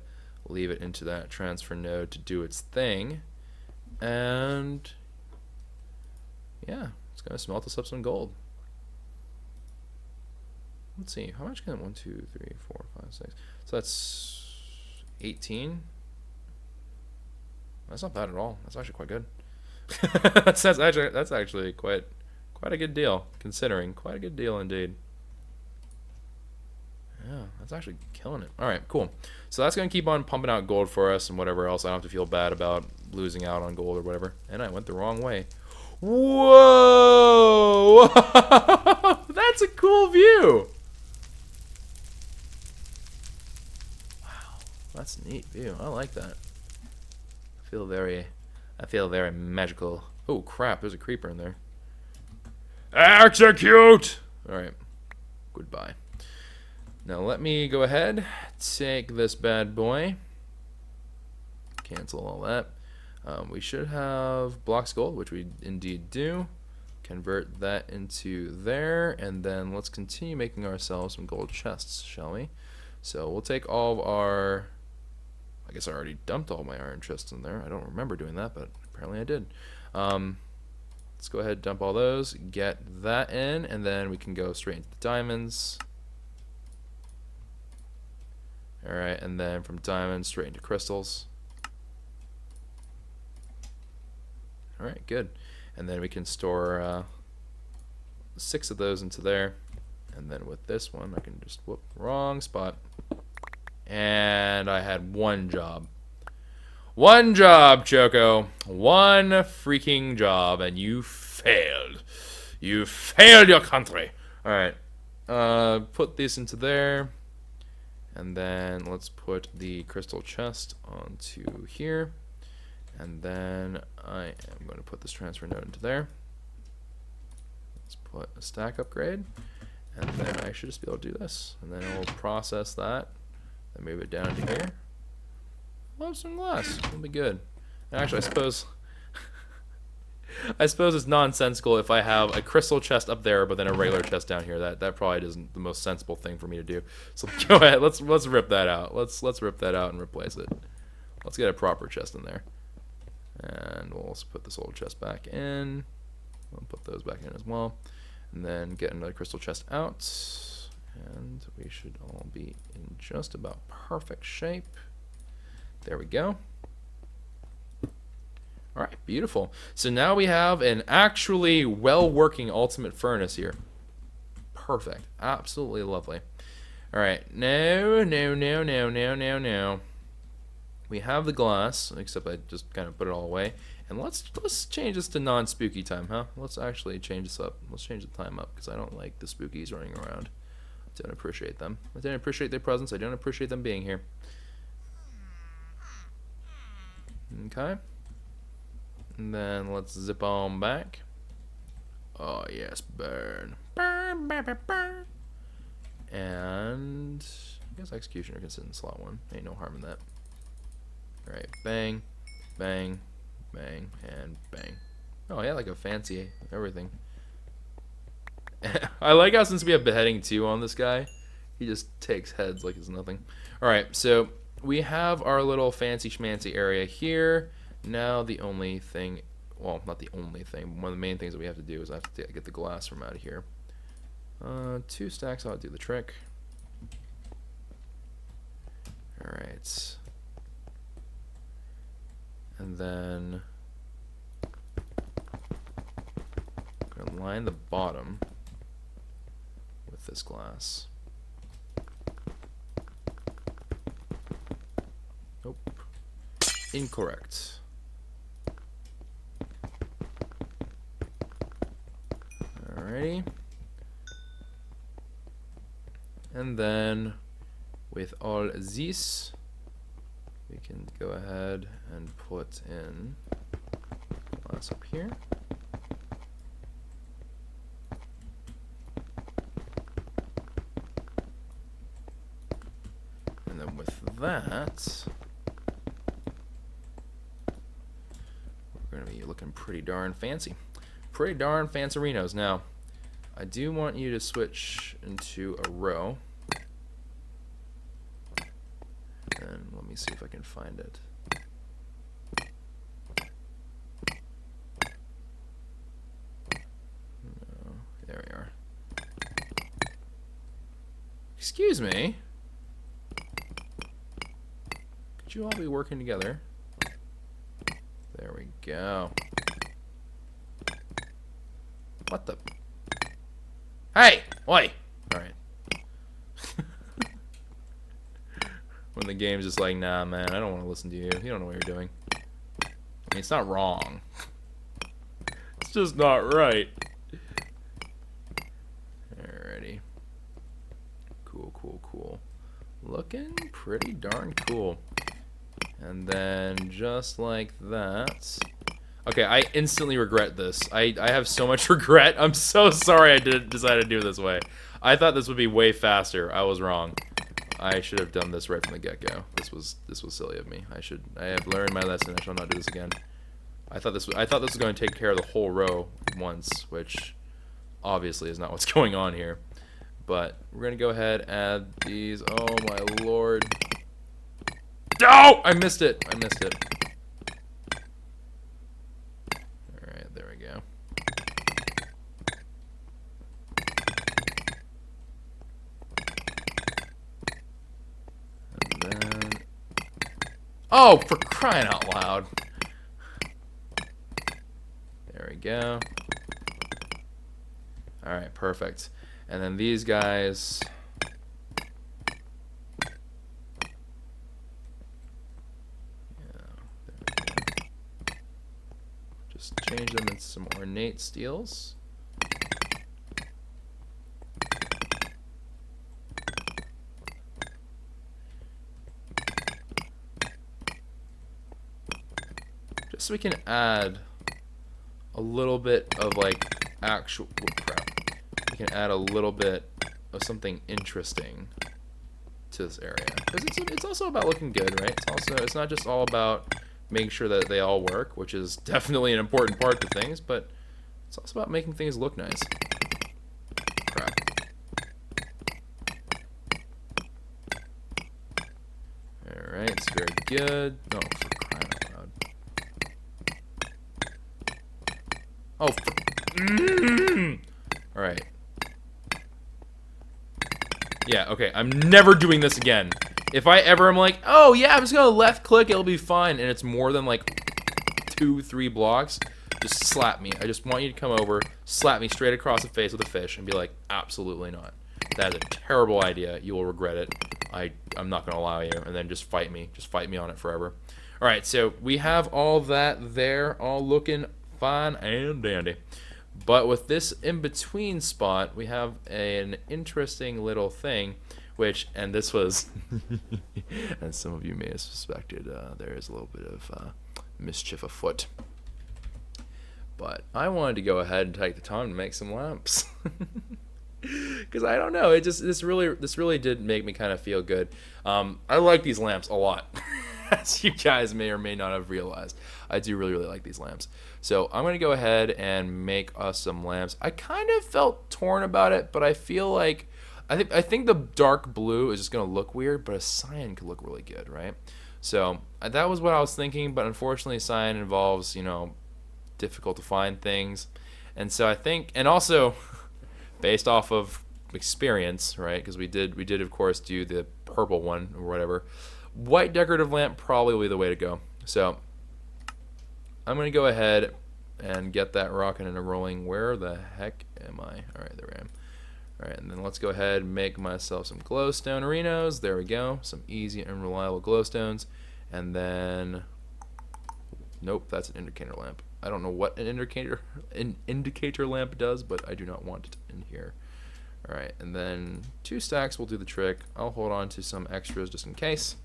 leave it into that transfer node to do its thing. And yeah, it's going to smelt us up some gold. Let's see, how much can it? 1, 2, 3, 4, 5, 6. So that's 18. That's not bad at all. That's actually quite good. that's actually quite a good deal, considering. Quite a good deal indeed. Yeah, that's actually killing it. Alright, cool. So that's going to keep on pumping out gold for us and whatever else. I don't have to feel bad about losing out on gold or whatever. And I went the wrong way. Whoa! That's a cool view! Wow, that's a neat view. I like that. I feel very magical. Oh crap, there's a creeper in there. Execute! Alright, goodbye. Now let me go ahead, take this bad boy, cancel all that. We should have blocks gold, which we indeed do. Convert that into there, and then let's continue making ourselves some gold chests, shall we? So we'll take all of our, I guess I already dumped all my iron chests in there. I don't remember doing that, but apparently I did. Let's go ahead and dump all those, get that in, and then we can go straight into the diamonds. Alright, and then from diamonds straight into crystals. Alright, good. And then we can store 6 of those into there. And then with this one, I can just, whoop, wrong spot. And I had one job. One job, Choco. One freaking job, and you failed. You failed your country. Alright, put this into there. And then let's put the crystal chest onto here. And then I am going to put this transfer node into there. Let's put a stack upgrade. And then I should just be able to do this. And then I'll process that. Then move it down into here. Love some glass. It'll be good. And actually, I suppose it's nonsensical if I have a crystal chest up there, but then a regular chest down here. That probably isn't the most sensible thing for me to do. So go ahead. Let's rip that out. Let's rip that out and replace it. Let's get a proper chest in there. And we'll also put this old chest back in. We'll put those back in as well. And then get another crystal chest out. And we should all be in just about perfect shape. There we go. Alright, beautiful. So now we have an actually well-working ultimate furnace here. Perfect. Absolutely lovely. Alright, no. We have the glass, except I just kind of put it all away. And let's change this to non-spooky time, huh? Let's actually change this up. Let's change the time up because I don't like the spookies running around. I don't appreciate them. I don't appreciate their presence. I don't appreciate them being here. Okay. And then let's zip on back. Oh yes, burn. Burn, burn, burn, burn. And I guess Executioner can sit in slot 1. Ain't no harm in that. Alright, bang, bang, bang, and bang. Oh yeah, like a fancy everything. I like how since we have beheading 2 on this guy, he just takes heads like it's nothing. Alright, so we have our little fancy schmancy area here. Now the only thing, well, not the only thing, one of the main things that we have to do is I have to get the glass from out of here. 2 stacks ought to do the trick. Alright. And then I'm going to line the bottom with this glass. Nope. Incorrect. Alrighty. And then with all this, we can go ahead and put in glass up here. And then with that, we're going to be looking pretty darn fancy. Pretty darn fancy-rinos. Now, I do want you to switch into a row. And let me see if I can find it. No, there we are. Excuse me. Could you all be working together? There we go. What the? Hey! Oi! Alright. When the game's just like, nah, man, I don't want to listen to you. You don't know what you're doing. I mean, it's not wrong. It's just not right. Alrighty. Cool, cool, cool. Looking pretty darn cool. And then, just like that... Okay, I instantly regret this. I have so much regret. I'm so sorry I decided to do it this way. I thought this would be way faster. I was wrong. I should have done this right from the get-go. This was silly of me. I have learned my lesson. I shall not do this again. I thought this was going to take care of the whole row once, which obviously is not what's going on here. But we're going to go ahead and add these. Oh my lord. No! I missed it. I missed it. Alright, there we go. And then... Oh, for crying out loud. There we go. Alright, perfect. And then these guys... Just change them into some ornate steels. Just so we can add a little bit of like actual, oh crap. We can add a little bit of something interesting to this area. Because it's also about looking good, right? It's not just all about making sure that they all work, which is definitely an important part to things, but it's also about making things look nice. Crap. Alright, it's very good. Oh, for crying out loud. Oh, Alright. Yeah, okay, I'm never doing this again. If I ever am like, oh yeah, I'm just gonna left click, it'll be fine, and it's more than like 2-3 blocks, just slap me. I just want you to come over, slap me straight across the face with a fish, and be like, absolutely not. That is a terrible idea. You will regret it. I'm not gonna allow you. And then just fight me. Just fight me on it forever. All right, so we have all that there, all looking fine and dandy. But with this in-between spot, we have an interesting little thing, which, and this was, as some of you may have suspected, there is a little bit of mischief afoot. But I wanted to go ahead and take the time to make some lamps. Because I don't know, it just this really did make me kind of feel good. I like these lamps a lot. As you guys may or may not have realized, I do really like these lamps. So I'm gonna go ahead and make us some lamps. I kind of felt torn about it, but I feel like I think the dark blue is just gonna look weird, but a cyan could look really good, right? So that was what I was thinking, but unfortunately cyan involves, you know, difficult to find things, and so I think, and also based off of experience, right? Because we did of course do the purple one or whatever. White decorative lamp probably will be the way to go. So I'm gonna go ahead and get that rocking and rolling. Where the heck am I? All right, there I am. All right, and then let's go ahead and make myself some glowstone arenos. There we go. Some easy and reliable glowstones, and then nope, that's an indicator lamp. I don't know what an indicator lamp does, but I do not want it in here. All right, and then 2 stacks will do the trick. I'll hold on to some extras just in case.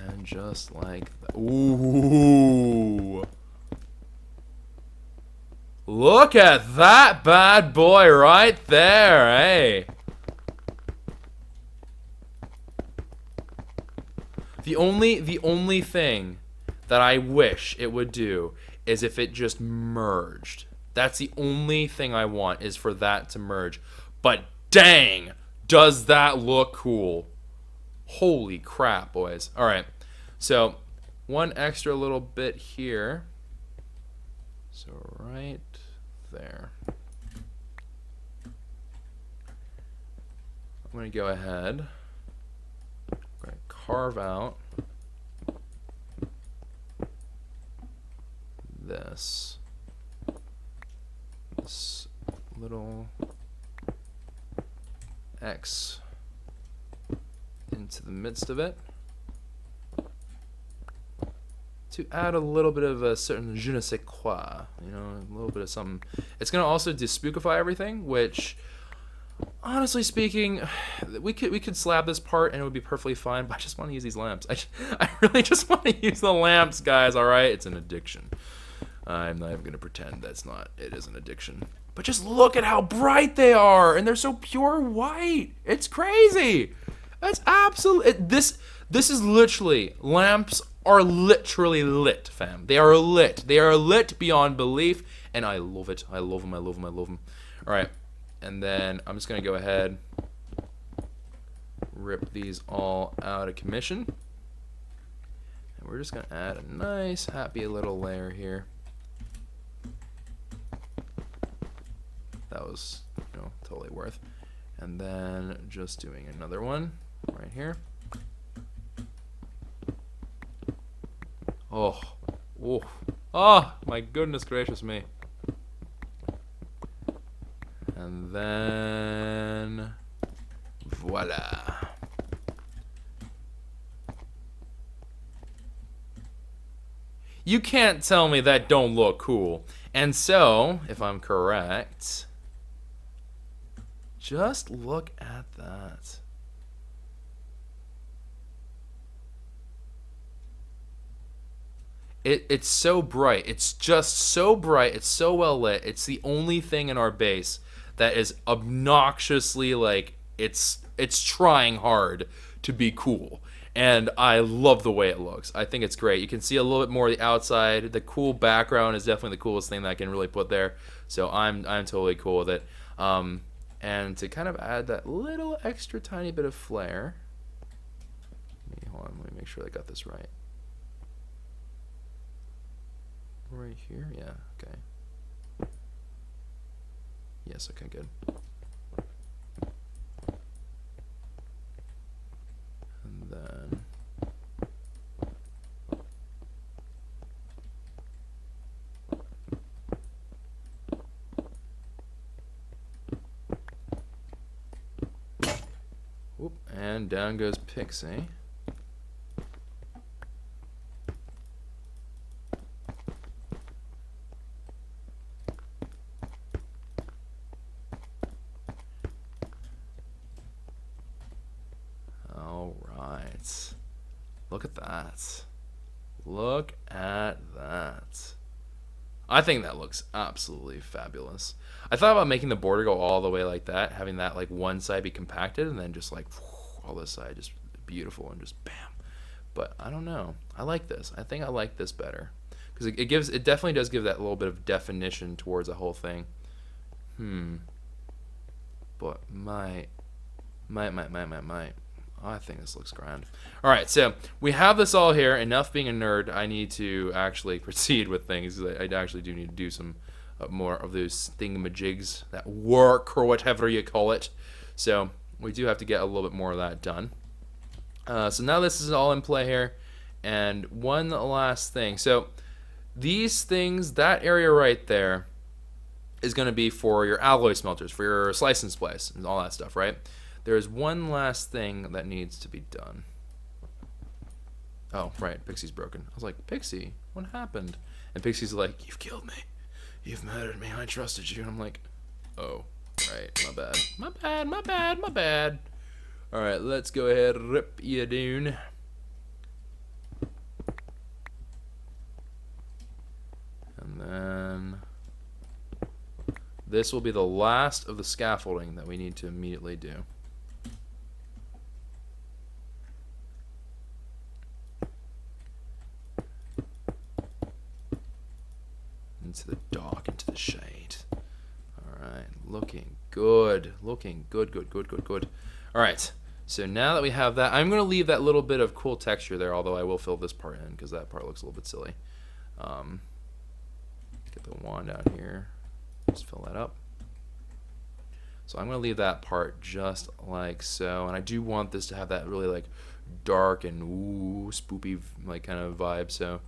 And just like that. Ooh. Look at that bad boy right there, hey. The only thing that I wish it would do is if it just merged. That's the only thing I want, is for that to merge. But dang, does that look cool. Holy crap, boys. All right, so one extra little bit here. So right there. I'm going to go ahead. I'm going to carve out this little X into the midst of it to add a little bit of a certain je ne sais quoi, you know, a little bit of something. It's going to also despookify everything, which, honestly speaking, we could slab this part and it would be perfectly fine, but I just want to use these lamps. I really just want to use the lamps, guys, all right? It's an addiction. I'm not even going to pretend it is an addiction. But just look at how bright they are, and they're so pure white. It's crazy. That's absolutely, this is literally, lamps are literally lit, fam. They are lit. They are lit beyond belief, and I love it. I love them. I love them. I love them. All right, and then I'm just going to go ahead, rip these all out of commission, and we're just going to add a nice, happy little layer here. That was, you know, totally worth. And then just doing another one right here. Oh, oh, oh, my goodness gracious me. And then voila. You can't tell me that don't look cool. And so, if I'm correct, just look at that. It's so bright. It's just so bright. It's so well lit. It's the only thing in our base that is obnoxiously, like, it's trying hard to be cool. And I love the way it looks. I think it's great. You can see a little bit more of the outside. The cool background is definitely the coolest thing that I can really put there. So I'm totally cool with it. And to kind of add that little extra tiny bit of flair. Hold on, let me make sure I got this right. Right here, yeah, okay. Yes, okay, good. And then And down goes Pixie. All right. Look at that. Look at that. I think that looks absolutely fabulous. I thought about making the border go all the way like that, having that like one side be compacted and then just like all this side just beautiful and just bam. But I don't know. I like this. I think I like this better because it definitely does give that little bit of definition towards the whole thing. But might. I think this looks grand. All right, so we have this all here. Enough being a nerd. I need to actually proceed with things. I actually do need to do some more of those thingamajigs, that work or whatever you call it. So we do have to get a little bit more of that done. So now this is all in play here. And one last thing. So these things, that area right there is going to be for your alloy smelters, for your slice and splice and all that stuff, right? There is one last thing that needs to be done. Oh, right, Pixie's broken. I was like, Pixie, what happened? And Pixie's like, you've killed me. You've murdered me. I trusted you. And I'm like, oh, right, my bad. All right, let's go ahead and rip you down. And then this will be the last of the scaffolding that we need to immediately do. Into the dark, into the shade. Alright, looking good. Looking good. Alright, so now that we have that, I'm going to leave that little bit of cool texture there, although I will fill this part in because that part looks a little bit silly. Get the wand out here. Just fill that up. So I'm going to leave that part just like so. And I do want this to have that really like dark and ooh, spoopy like kind of vibe. So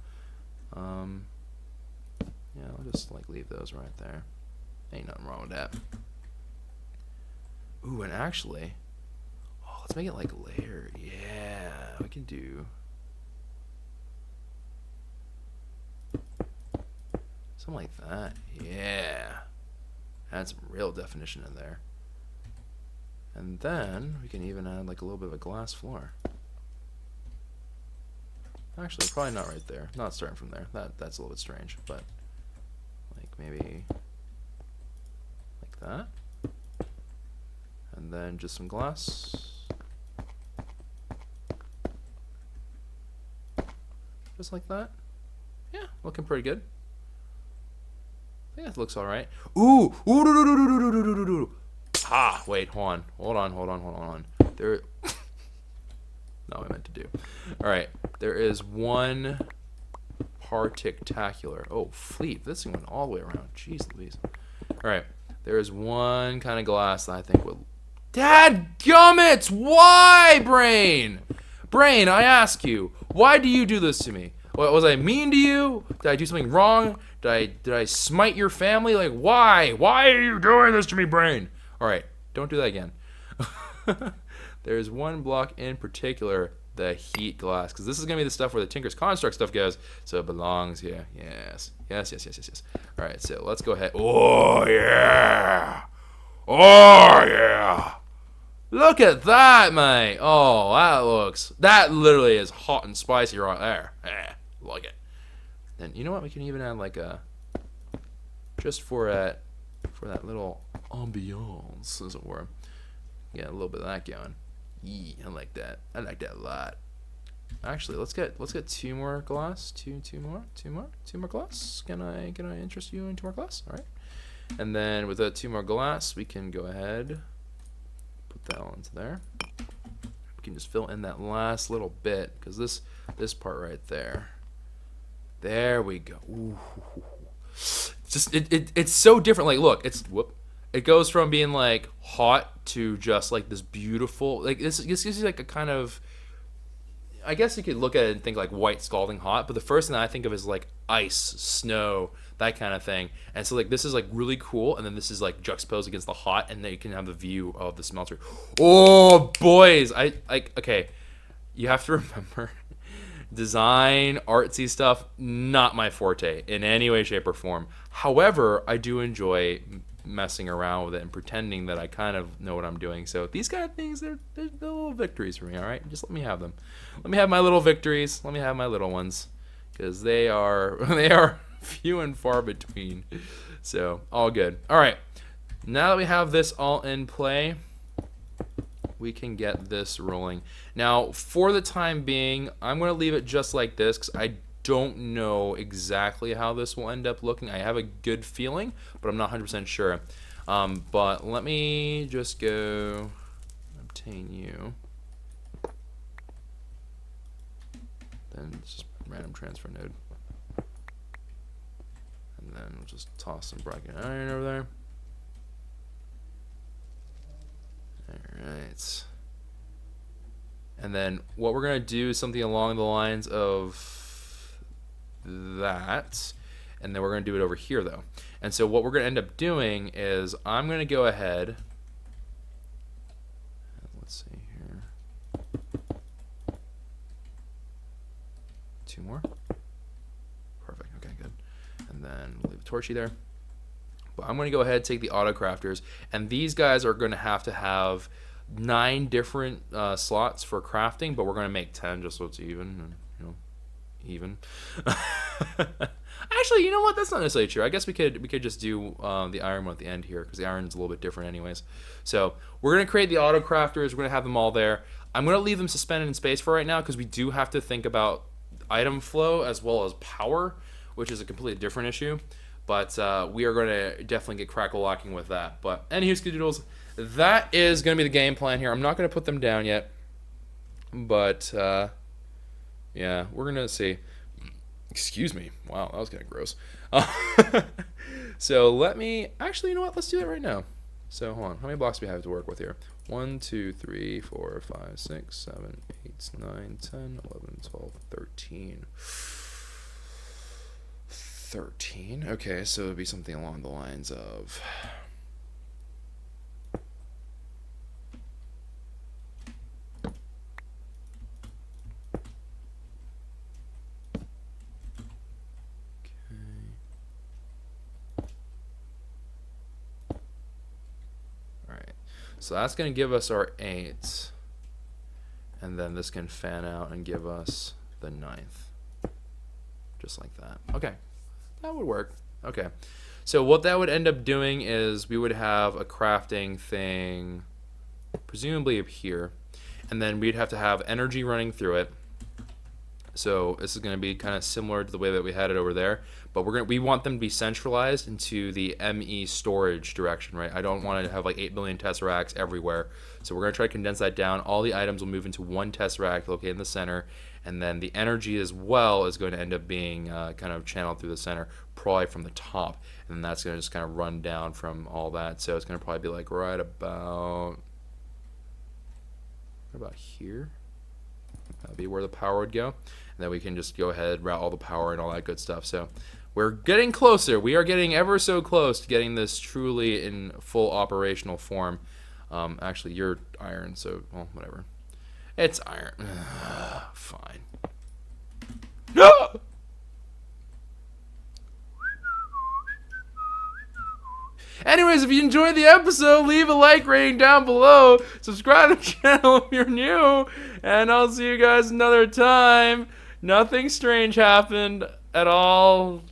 yeah, I'll just like leave those right there. Ain't nothing wrong with that. Ooh, and actually, oh, let's make it like layered. Yeah, we can do something like that. Yeah, add some real definition in there. And then we can even add like a little bit of a glass floor. Actually, probably not right there. Not starting from there. That's a little bit strange, but like maybe like that. And then just some glass. Just like that. Yeah, looking pretty good. I think that looks alright. Ooh! Ooh! Ah! Wait, hold on. There. Not what I meant to do. Alright, there is one particular. Oh, fleet. This thing went all the way around. Jeez Louise. Alright, there is one kind of glass that I think would. Dadgummits! Why, Brain? Brain, I ask you, why do you do this to me? What, was I mean to you? Did I do something wrong? Did I smite your family? Like, why? Why are you doing this to me, Brain? Alright, don't do that again. There's one block in particular, the heat glass, because this is going to be the stuff where the Tinker's Construct stuff goes, so it belongs here. Yes. Alright, so let's go ahead. Oh, yeah! Oh, yeah! Look at that, mate! Oh, that literally is hot and spicy right there. Yeah, like it. And you know what? We can even add like a, just for that little ambiance, as it were. Get a little bit of that going. Yeah, I like that. I like that a lot. Actually, let's get two more glass. Two more glass. Can I interest you in 2 more glass? All right. And then with that 2 more glass, we can go ahead, put that all into there. We can just fill in that last little bit because this part right there. There we go. Ooh. Just it's so different. Like, look, it goes from being like hot to just like this beautiful, like this gives you like a kind of, I guess you could look at it and think like white, scalding hot, but the first thing that I think of is like ice, snow, that kind of thing. And so like this is like really cool, and then this is like juxtaposed against the hot, and then you can have the view of the smelter. Oh, boys, I like okay. You have to remember, design, artsy stuff, not my forte in any way, shape, or form. However, I do enjoy messing around with it and pretending that I kind of know what I'm doing. So these kind of things, they're little victories for me, all right? Just let me have them. Let me have my little victories. Let me have my little ones, because they are few and far between. So all good. All right, now that we have this all in play, we can get this rolling. Now, for the time being, I'm going to leave it just like this because I don't know exactly how this will end up looking. I have a good feeling, but I'm not 100% sure. But let me just go obtain you. Then it's just random transfer node. And then we'll just toss some bracket iron over there. Alright. And then what we're going to do is something along the lines of that, and then we're going to do it over here though. And so what we're going to end up doing is I'm going to go ahead, let's see here, 2 more, perfect, okay, good. And then we'll leave a torchy there. But I'm going to go ahead and take the auto crafters, and these guys are going to have 9 different slots for crafting, but we're going to make 10 just so it's even, and, you know, even. Actually, you know what? That's not necessarily true. I guess we could just do the iron one at the end here, because the iron's a little bit different anyways. So we're going to create the auto crafters. We're going to have them all there. I'm going to leave them suspended in space for right now, because we do have to think about item flow as well as power, which is a completely different issue. But we are going to definitely get crackle-locking with that. But anywho, Skadoodles, that is going to be the game plan here. I'm not going to put them down yet. But, yeah, we're going to see. Excuse me. Wow, that was kind of gross. So let me... Actually, you know what? Let's do it right now. So, hold on. How many blocks do we have to work with here? 1, 2, 3, 4, 5, 6, 7, 8, 9, 10, 11, 12, 13... 13. Okay, so it would be something along the lines of... Alright, so that's going to give us our 8. And then this can fan out and give us the 9th. Just like that. Okay. That would work. Okay. So what that would end up doing is we would have a crafting thing presumably up here, and then we'd have to have energy running through it. So this is going to be kind of similar to the way that we had it over there, but we want them to be centralized into the ME storage direction, right? I don't want to have like 8 billion tesseracts everywhere. So we're going to try to condense that down. All the items will move into one tesseract located in the center, and then the energy as well is going to end up being kind of channeled through the center, probably from the top, and then that's going to just kind of run down from all that. So it's going to probably be like right about here. That would be where the power would go. And then we can just go ahead, route all the power and all that good stuff. So we're getting closer. We are getting ever so close to getting this truly in full operational form. Actually, you're iron, so, well, whatever. It's iron. Fine. No! Anyways, if you enjoyed the episode, leave a like rating down below. Subscribe to the channel if you're new. And I'll see you guys another time. Nothing strange happened at all.